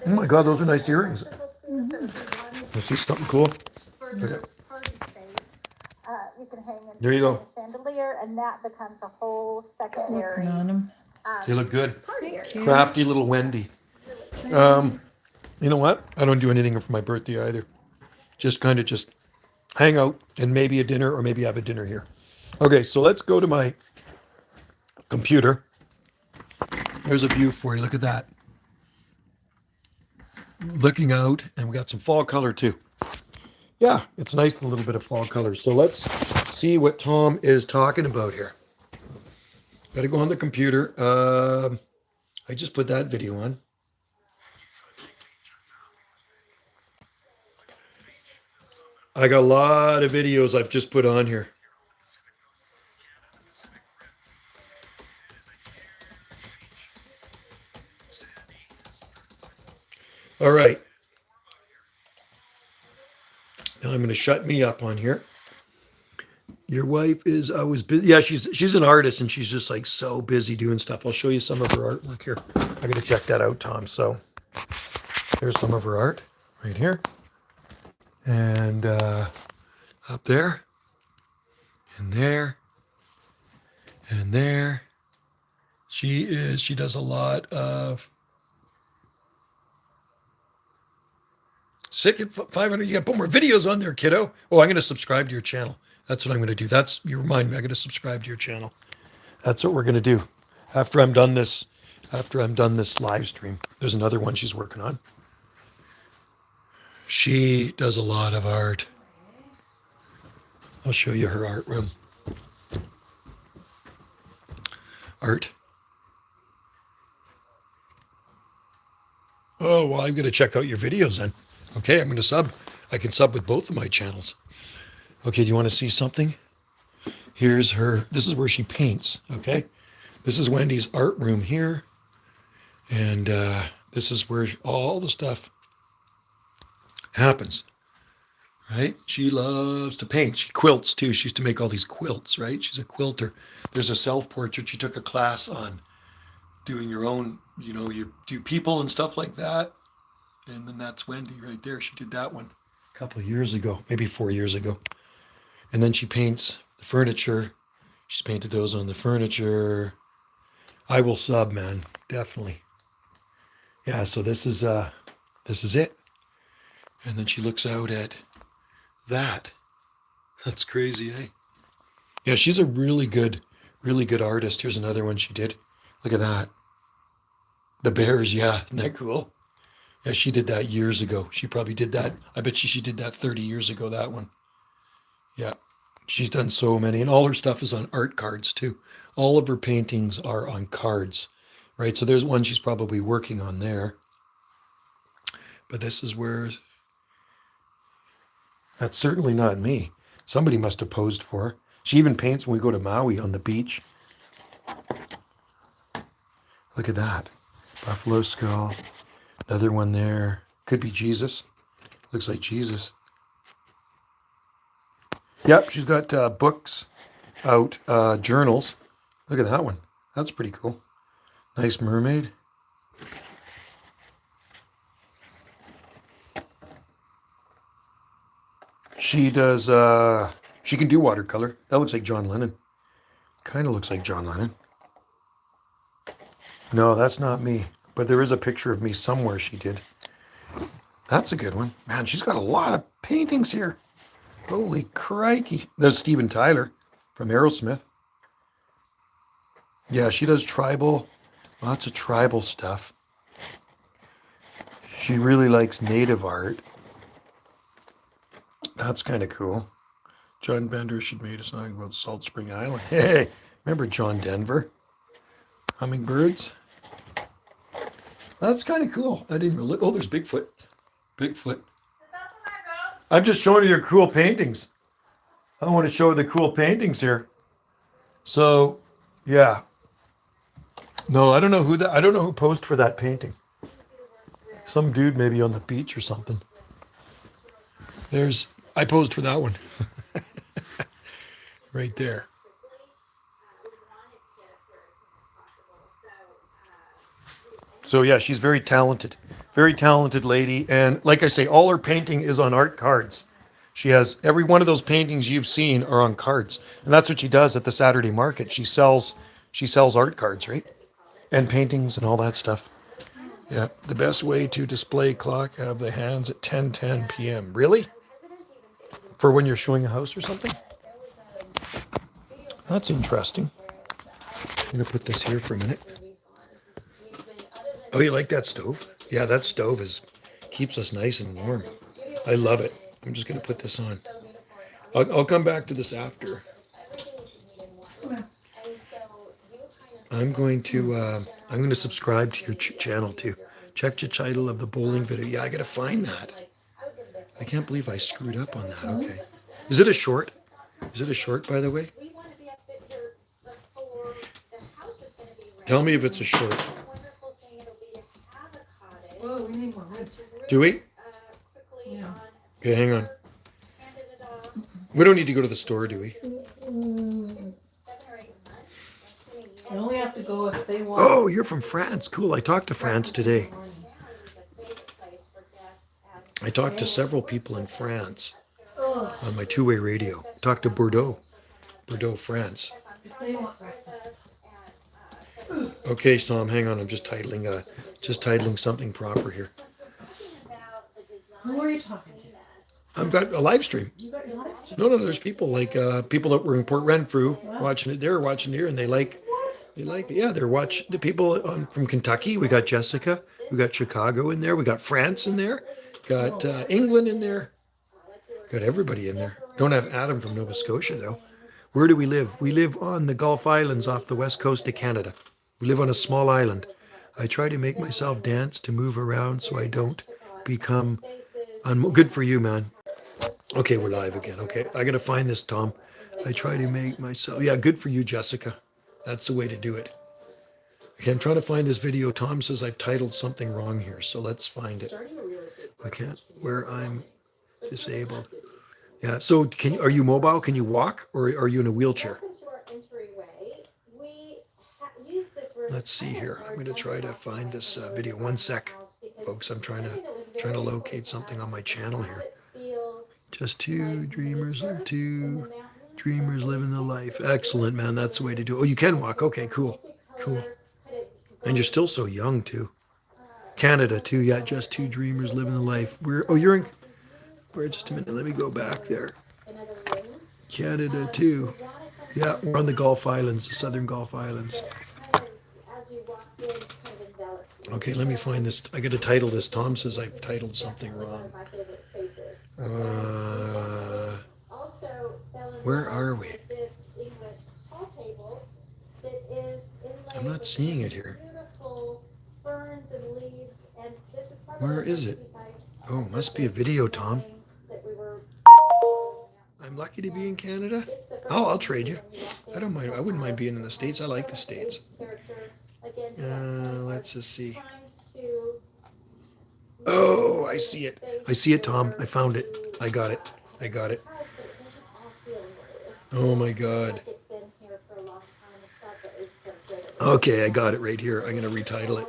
Oh my God, those are nice earrings. Let's see something cool. Okay. You can hang in There you go. chandelier, and that becomes a whole secondary. They look good. Party. Crafty little Wendy. You know what? I don't do anything for my birthday either. Just kind of just hang out and maybe a dinner or maybe have a dinner here. Okay, so let's go to my computer. There's a view for you. Look at that. Looking out, and we got some fall color too. Yeah, it's nice, a little bit of fall color. So let's see what Tom is talking about here. Got to go on the computer. I just put that video on. I got a lot of videos I've just put on here. All right. Now I'm going to shut me up on here. Your wife is always busy. Yeah, she's an artist and she's just like so busy doing stuff. I'll show you some of her artwork here. I got to check that out, Tom. So here's some of her art right here. And up there, and there, and there. She does a lot of sick at 500. You got to put more videos on there, kiddo. Oh, I'm going to subscribe to your channel. That's what I'm going to do. You remind me, I'm going to subscribe to your channel. That's what we're going to do. After I'm done this live stream. There's another one she's working on. She does a lot of art. I'll show you her art room. Art. Oh, well, I'm going to check out your videos then. Okay, I'm going to sub. I can sub with both of my channels. Okay, do you want to see something? Here's her. This is where she paints, okay? This is Wendy's art room here. And this is where all the stuff happens, right? She loves to paint. She quilts too. She used to make all these quilts, right? She's a quilter. There's a self-portrait. She took a class on doing your own, you do people and stuff like that. And then that's Wendy right there. She did that one a couple of years ago, maybe 4 years ago. And then she paints the furniture. She's painted those on the furniture. I will sub, man, definitely. Yeah, so this is it. And then she looks out at that. That's crazy, eh? Yeah, she's a really good artist. Here's another one she did. Look at that. The bears, yeah. Isn't that cool? Yeah, she did that years ago. She probably did that. I bet she did that 30 years ago, that one. Yeah. She's done so many. And all her stuff is on art cards, too. All of her paintings are on cards, right? So there's one she's probably working on there. But this is where that's certainly not me. Somebody must have posed for her. She even paints when we go to Maui on the beach. Look at that. Buffalo skull. Another one there. Could be Jesus. Looks like Jesus. Yep, she's got books out, journals. Look at that one. That's pretty cool. Nice mermaid. She does, she can do watercolor. That looks like John Lennon. Kind of looks like John Lennon. No, that's not me. But there is a picture of me somewhere she did. That's a good one. Man, she's got a lot of paintings here. Holy crikey. There's Steven Tyler from Aerosmith. Yeah, she does tribal, lots of tribal stuff. She really likes native art. That's kind of cool. John Bender should made a song about Salt Spring Island. Hey, remember John Denver? Hummingbirds. That's kind of cool. I didn't really. Oh, there's Bigfoot. Bigfoot. I'm just showing you your cool paintings. I want to show the cool paintings here. So, yeah. No, I don't know who that. I don't know who posed for that painting. Some dude maybe on the beach or something. I posed for that one. Right there. So yeah, she's very talented lady. And like I say, all her painting is on art cards. She has every one of those paintings you've seen are on cards. And that's what she does at the Saturday market. She sells art cards, right? And paintings and all that stuff. Yeah, the best way to display clock, have the hands at 10:10 p.m. Really? For when you're showing a house or something? That's interesting. I'm going to put this here for a minute. Oh, you like that stove? Yeah, that stove keeps us nice and warm. I love it. I'm just going to put this on. I'll come back to this after. I'm going to subscribe to your channel too. Check the title of the bowling video. Yeah, I got to find that. I can't believe I screwed up on that. Okay. Is it a short? Is it a short, by the way? Tell me if it's a short. Whoa, we need more wood. Do we? Yeah. Okay, hang on. We don't need to go to the store, do we? You only have to go if they want. Oh, you're from France. Cool. I talked to France today. I talked to several people in France on my two-way radio. Talked to Bordeaux, France. If they want breakfast. Okay, Sam, hang on. I'm just titling something proper here. Who are you talking to? I've got a live stream. You got your live stream? No, there's people like people that were in Port Renfrew watching it. They're watching here, and they like it. Yeah, they're watching the people from Kentucky. We got Jessica. We got Chicago in there. We got France in there. Got England in there. Got everybody in there. Don't have Adam from Nova Scotia though. Where do we live? We live on the Gulf Islands off the west coast of Canada. We live on a small island. I try to make myself dance to move around so I don't become good for you, man. Okay, we're live again. Okay, I gotta find this, Tom. I try to make myself. Yeah, good for you, Jessica. That's the way to do it. Okay, I'm trying to find this video. Tom says I've titled something wrong here, so let's find it. I can't. Where I'm disabled. Yeah. So, are you mobile? Can you walk, or are you in a wheelchair? Let's see here. I'm going to try to find this video. One sec, folks. I'm trying to locate something on my channel here. Just two dreamers living the life. Excellent, man. That's the way to do it. Oh, you can walk. Okay, cool. And you're still so young too. Canada too. Yeah, just two dreamers living the life. You're in. Wait, just a minute. Let me go back there. Canada too. Yeah, we're on the Gulf Islands, the Southern Gulf Islands. Okay, let me find this. I got to title this. Tom says I've titled something wrong. Where are we? I'm not seeing it here. Where is it? Oh, must be a video, Tom. I'm lucky to be in Canada. Oh, I'll trade you. I don't mind. I wouldn't mind being in the States. I like the States. Let's just see. Oh, I see it. I see it, Tom. I found it. I got it. I got it. Oh my God. Okay, I got it right here. I'm going to retitle it.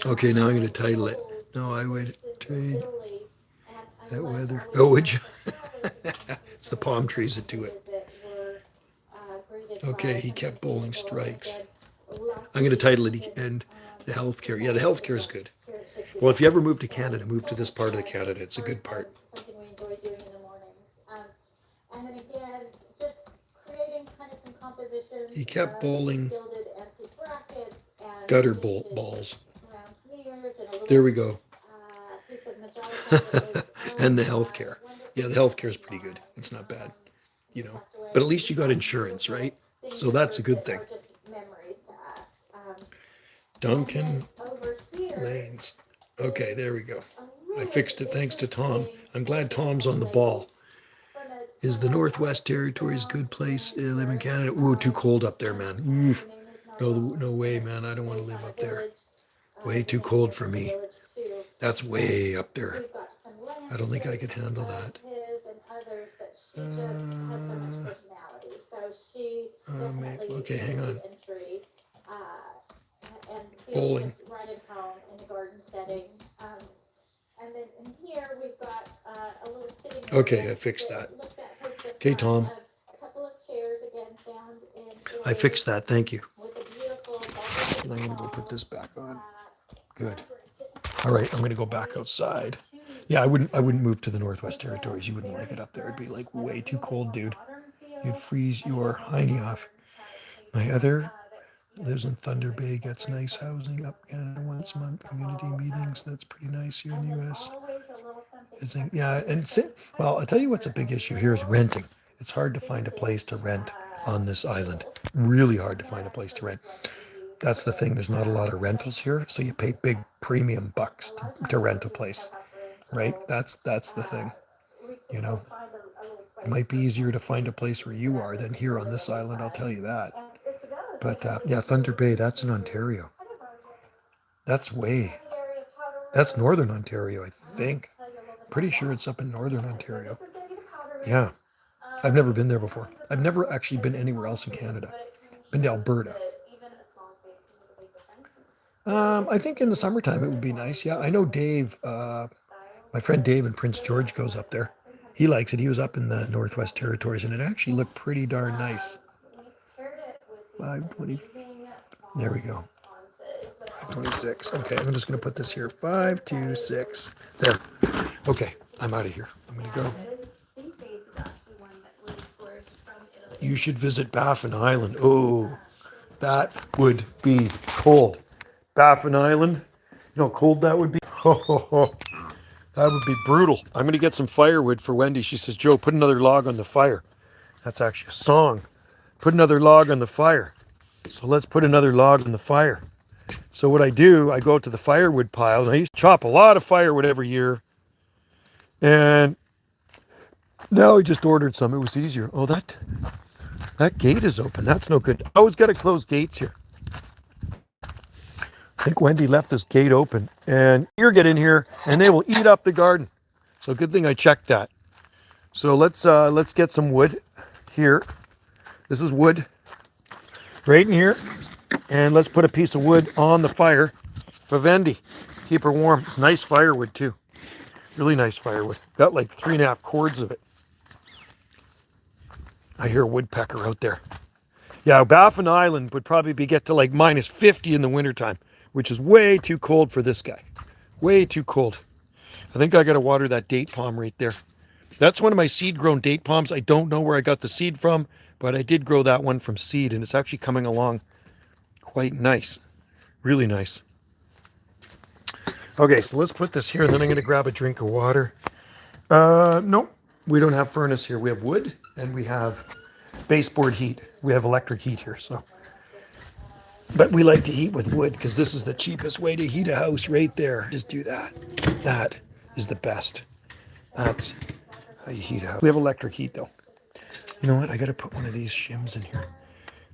Okay, now I'm going to title it. No, I would trade that weather. Oh, would you? It's the palm trees that do it. Okay, he kept bowling strikes. I'm going to title it and the healthcare. Yeah, the healthcare is good. Well, if you ever move to Canada, move to this part of Canada. It's a good part. He kept bowling gutter balls. There we go. And the healthcare. Yeah, the healthcare is pretty good. It's not bad, you know. But at least you got insurance, right? So that's a good thing. Duncan Lanes. Okay, there we go. I fixed it thanks to Tom. I'm glad Tom's on the ball. Is the Northwest Territories a good place to live in Canada? Ooh, too cold up there, man. Ooh. No way, man. I don't want to live up there. Way too cold for me. That's way up there. I don't think I could handle that. Okay, hang on. Bowling. Okay, I fixed that. Okay, Tom. I fixed that. Thank you. And I'm going to go put this back on. Good. All right, I'm going to go back outside. Yeah, I wouldn't move to the Northwest Territories. You wouldn't like it up there. It'd be like way too cold, dude. You'd freeze your hiney off. My other lives in Thunder Bay, gets nice housing up Canada once a month, community meetings. That's pretty nice here in the U.S. Yeah, and well, I'll tell you what's a big issue here is renting. It's hard to find a place to rent on this island. Really hard to find a place to rent. That's the thing. There's not a lot of rentals here, so you pay big premium bucks to rent a place, right? That's the thing. You know, it might be easier to find a place where you are than here on this island. I'll tell you that. But yeah, Thunder Bay, that's in Ontario. That's northern Ontario, I think. Pretty sure it's up in northern Ontario. Yeah. I've never been there before. I've never actually been anywhere else in Canada. Been to Alberta. I think in the summertime it would be nice. Yeah, I know Dave, my friend Dave in Prince George goes up there. He likes it. He was up in the Northwest Territories and it actually looked pretty darn nice. 520. There we go. 526. Okay, I'm just going to put this here. 526. There. Okay, I'm out of here. I'm going to go. You should visit Baffin Island. Oh, that would be cold. Baffin Island. You know how cold that would be? Oh, that would be brutal. I'm going to get some firewood for Wendy. She says, Joe, put another log on the fire. That's actually a song. Put another log on the fire. So let's put another log on the fire. So what I do, I go out to the firewood pile. And I used to chop a lot of firewood every year. And now I just ordered some. It was easier. Oh, that gate is open. That's no good. I always got to close gates here. I think Wendy left this gate open. And deer get in here and they will eat up the garden. So good thing I checked that. So let's get some wood here. This is wood right in here. And let's put a piece of wood on the fire for Wendy. Keep her warm. It's nice firewood too. Really nice firewood. Got like 3.5 cords of it. I hear a woodpecker out there. Yeah, Baffin Island would probably get to like -50 in the wintertime, which is way too cold for this guy. Way too cold. I think I got to water that date palm right there. That's one of my seed-grown date palms. I don't know where I got the seed from, but I did grow that one from seed, and it's actually coming along quite nice. Really nice. Okay, so let's put this here, and then I'm going to grab a drink of water. Nope, we don't have furnace here. We have wood, and we have baseboard heat. We have electric heat here, so. But we like to heat with wood because this is the cheapest way to heat a house right there. Just do that. That is the best. That's how you heat a house. We have electric heat though. You know what? I got to put one of these shims in here.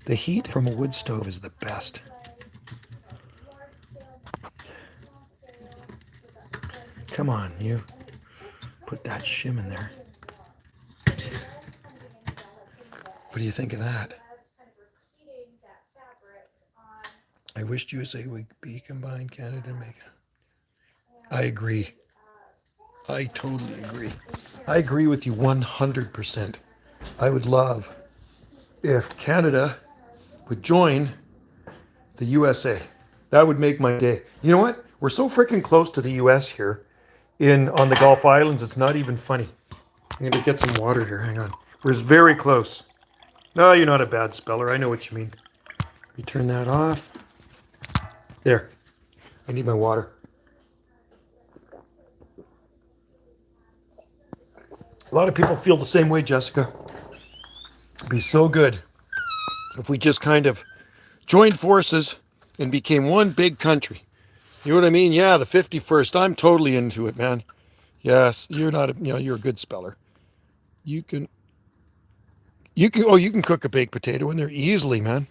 The heat from a wood stove is the best. Come on, you. Put that shim in there. What do you think of that? I wished USA would be combined Canada and Mexico. I agree. I totally agree. I agree with you 100%. I would love if Canada would join the USA. That would make my day. You know what? We're so freaking close to the US here on the Gulf Islands, it's not even funny. I'm going to get some water here. Hang on. We're very close. No, you're not a bad speller. I know what you mean. You turn that off. There. I need my water. A lot of people feel the same way, Jessica. It'd be so good if we just kind of joined forces and became one big country. You know what I mean? Yeah, the 51st. I'm totally into it, man. Yes, you're not, you're a good speller. You can cook a baked potato in there easily, man.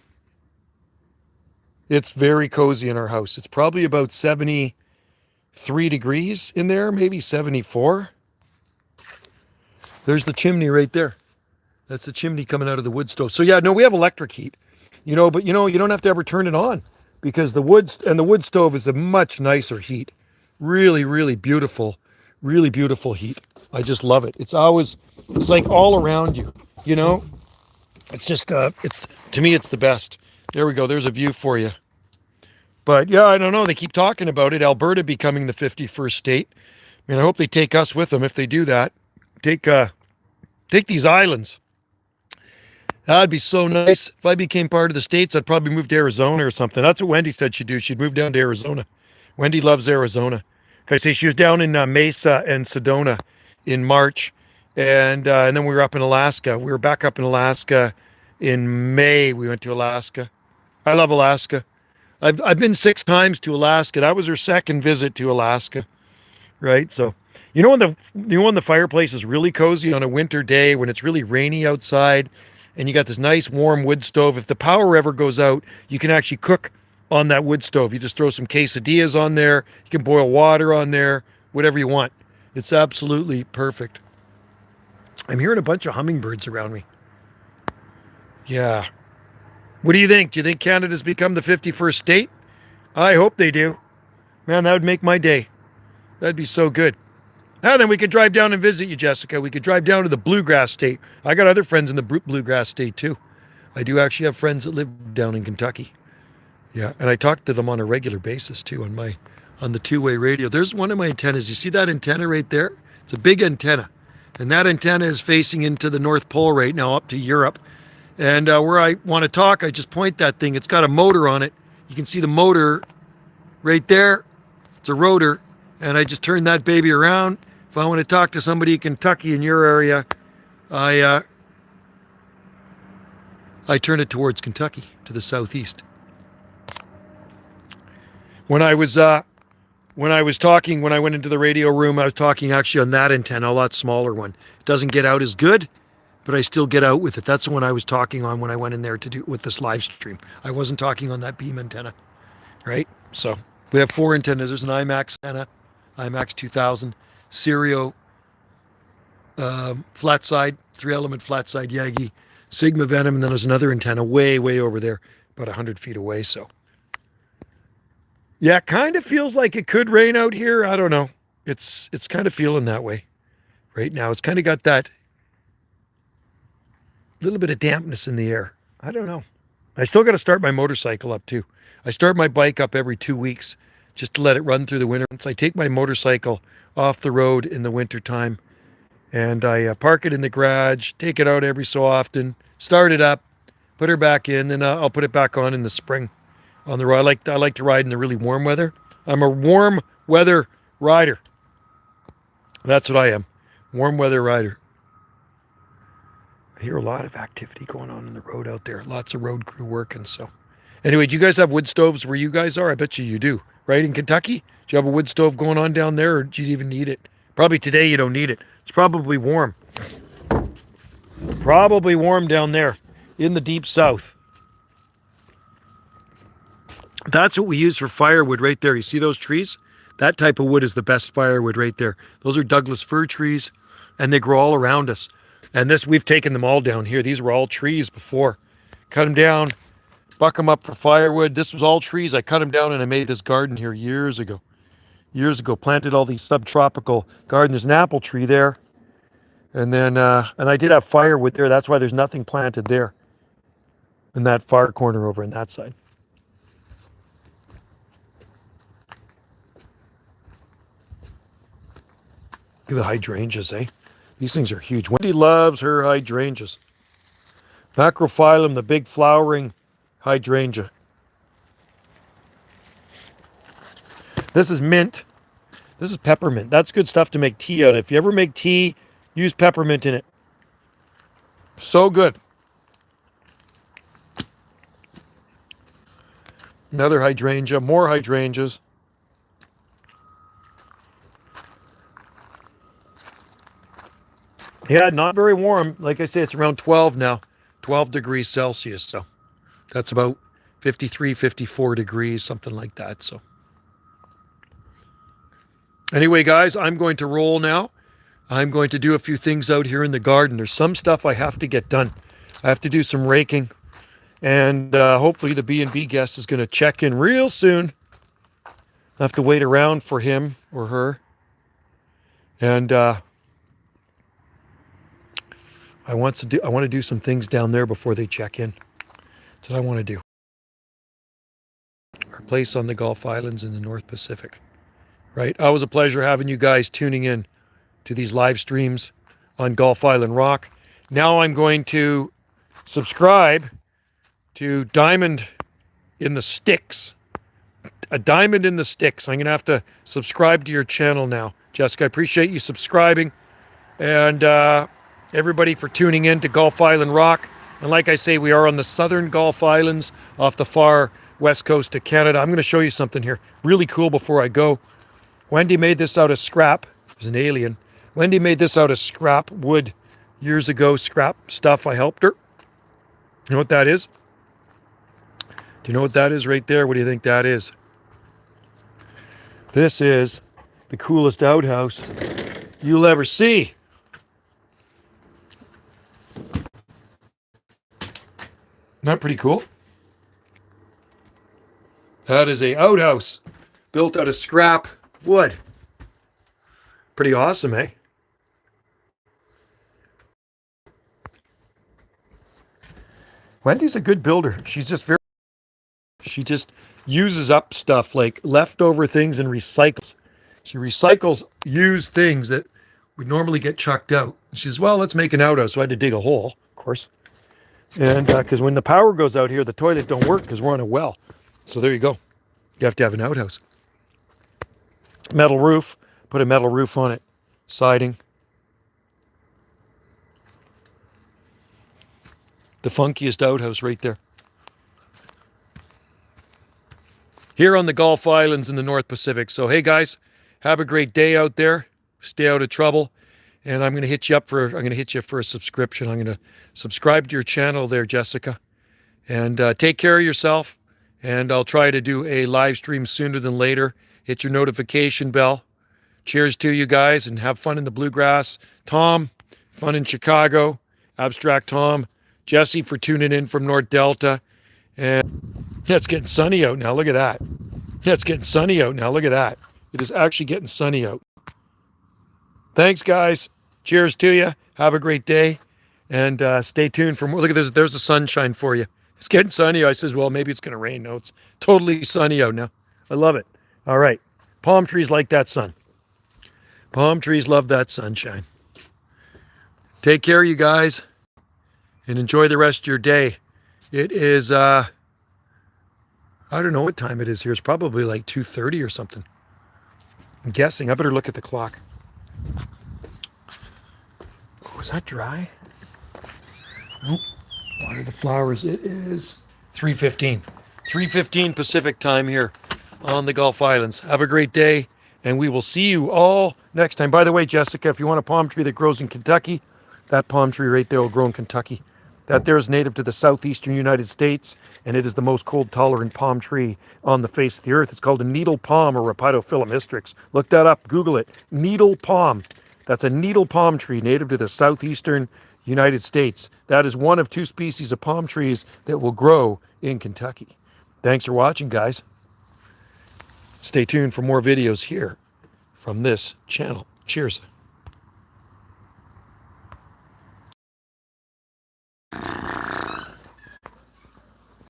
It's very cozy in our house. It's probably about 73 degrees in there, maybe 74. There's the chimney right there. That's the chimney coming out of the wood stove. So yeah, no, we have electric heat, but you don't have to ever turn it on because the wood stove is a much nicer heat. Really, really beautiful heat. I just love it. It's like all around you, It's just, to me, it's the best. There we go. There's a view for you. But yeah, I don't know. They keep talking about it. Alberta becoming the 51st state. I mean, I hope they take us with them if they do that. Take these islands. That'd be so nice. If I became part of the States, I'd probably move to Arizona or something. That's what Wendy said she'd do. She'd move down to Arizona. Wendy loves Arizona. I say she was down in Mesa and Sedona in March. And then we were up in Alaska. We were back up in Alaska in May. We went to Alaska. I love Alaska. I've been 6 times to Alaska. That was her second visit to Alaska, right? So, when the fireplace is really cozy on a winter day when it's really rainy outside, and you got this nice warm wood stove. If the power ever goes out, you can actually cook on that wood stove. You just throw some quesadillas on there. You can boil water on there, whatever you want. It's absolutely perfect. I'm hearing a bunch of hummingbirds around me. Yeah. What do you think? Do you think Canada's become the 51st state? I hope they do. Man, that would make my day. That'd be so good. Now then, we could drive down and visit you, Jessica. We could drive down to the Bluegrass State. I got other friends in the Bluegrass State, too. I do actually have friends that live down in Kentucky. Yeah, and I talk to them on a regular basis, too, on the two-way radio. There's one of my antennas. You see that antenna right there? It's a big antenna. And that antenna is facing into the North Pole right now, up to Europe. And where I want to talk, I just point that thing. It's got a motor on it. You can see the motor right there. It's a rotor. And I just turn that baby around. If I want to talk to somebody in Kentucky in your area, I turn it towards Kentucky, to the southeast. When I went into the radio room, I was talking actually on that antenna, a lot smaller one. It doesn't get out as good, but I still get out with it. That's the one I was talking on when I went in there to do with this live stream. I wasn't talking on that beam antenna, right? So we have 4 antennas. There's an IMAX antenna, IMAX 2000, Stereo, flat side, 3-element flat side Yagi, Sigma Venom, and then there's another antenna way, way over there, about 100 feet away. So yeah, kind of feels like it could rain out here. I don't know. It's kind of feeling that way right now. It's kind of got that little bit of dampness in the air. I don't know. I still got to start my motorcycle up too. I start my bike up every 2 weeks just to let it run through the winter. So I take my motorcycle off the road in the winter time and I park it in the garage, take it out every so often, start it up, put her back in, then I'll put it back on in the spring on the road. I like to ride in the really warm weather. I'm a warm weather rider. That's what I am. Warm weather rider. I hear a lot of activity going on the road out there. Lots of road crew working. So anyway, do you guys have wood stoves where you guys are? I bet you do. Right in Kentucky? Do you have a wood stove going on down there, or do you even need it? Probably today you don't need it. It's probably warm. Probably warm down there in the deep south. That's what we use for firewood right there. You see those trees? That type of wood is the best firewood right there. Those are Douglas fir trees, and they grow all around us. And this, we've taken them all down here. These were all trees before. Cut them down, buck them up for firewood. This was all trees. I cut them down and I made this garden here years ago. Years ago, planted all these subtropical gardens. There's an apple tree there. And then, and I did have firewood there. That's why there's nothing planted there in that far corner over on that side. Look at the hydrangeas, eh? These things are huge. Wendy loves her hydrangeas. Macrophyllum, the big flowering hydrangea. This is mint. This is peppermint. That's good stuff to make tea out of. If you ever make tea, use peppermint in it. So good. Another hydrangea, more hydrangeas. Yeah, not very warm. Like I say, it's around 12 now, 12 degrees Celsius. So that's about 53, 54 degrees, something like that. So anyway, guys, I'm going to roll now. I'm going to do a few things out here in the garden. There's some stuff I have to get done. I have to do some raking. And hopefully the B&B guest is going to check in real soon. I have to wait around for him or her. And I want to do some things down there before they check in. That's what I want to do. Our place on the Gulf Islands in the North Pacific. Right? Always a pleasure having you guys tuning in to these live streams on Gulf Island Rock. Now I'm going to subscribe to Diamond in the Sticks. A Diamond in the Sticks. I'm going to have to subscribe to your channel now. Jessica, I appreciate you subscribing. And everybody for tuning in to Gulf Island Rock. And like I say, we are on the southern Gulf Islands off the far west coast of Canada. I'm going to show you something here. Really cool before I go. Wendy made this out of scrap. It was an alien. Wendy made this out of scrap wood years ago. Scrap stuff. I helped her. You know what that is? Do you know what that is right there? What do you think that is? This is the coolest outhouse you'll ever see. Not pretty cool? That is a outhouse built out of scrap wood. Pretty awesome, eh? Wendy's a good builder. She just uses up stuff like leftover things and recycles. She recycles used things that would normally get chucked out. She says, well, let's make an outhouse. So I had to dig a hole, of course. And because when the power goes out here, the toilet don't work because we're on a well. So there you go. You have to have an outhouse. Metal roof. Put a metal roof on it. Siding. The funkiest outhouse right there. Here on the Gulf Islands in the North Pacific. So hey guys, have a great day out there. Stay out of trouble. And I'm going to hit you for a subscription. I'm going to subscribe to your channel there, Jessica. And take care of yourself. And I'll try to do a live stream sooner than later. Hit your notification bell. Cheers to you guys and have fun in the bluegrass. Tom, fun in Chicago. Abstract Tom. Jesse for tuning in from North Delta. And yeah, it's getting sunny out now. Look at that. Yeah, it's getting sunny out now. Look at that. It is actually getting sunny out. Thanks, guys. Cheers to you. Have a great day. And stay tuned for more. Look at this. There's the sunshine for you. It's getting sunny. I says, well, maybe it's going to rain. No, it's totally sunny out now. I love it. All right. Palm trees like that sun. Palm trees love that sunshine. Take care, you guys, and enjoy the rest of your day. It is, I don't know what time it is here. It's probably like 2:30 or something. I'm guessing. I better look at the clock. Oh, is that dry? Nope. Water the flowers. It is 3:15. 3:15 Pacific time here on the Gulf Islands. Have a great day, and we will see you all next time. By the way, Jessica, if you want a palm tree that grows in Kentucky, that palm tree right there will grow in Kentucky. That there is native to the southeastern United States, and it is the most cold-tolerant palm tree on the face of the earth. It's called a needle palm or Rapidophyllum hystrix. Look that up. Google it. Needle palm. That's a needle palm tree native to the southeastern United States. That is one of 2 species of palm trees that will grow in Kentucky. Thanks for watching, guys. Stay tuned for more videos here from this channel. Cheers.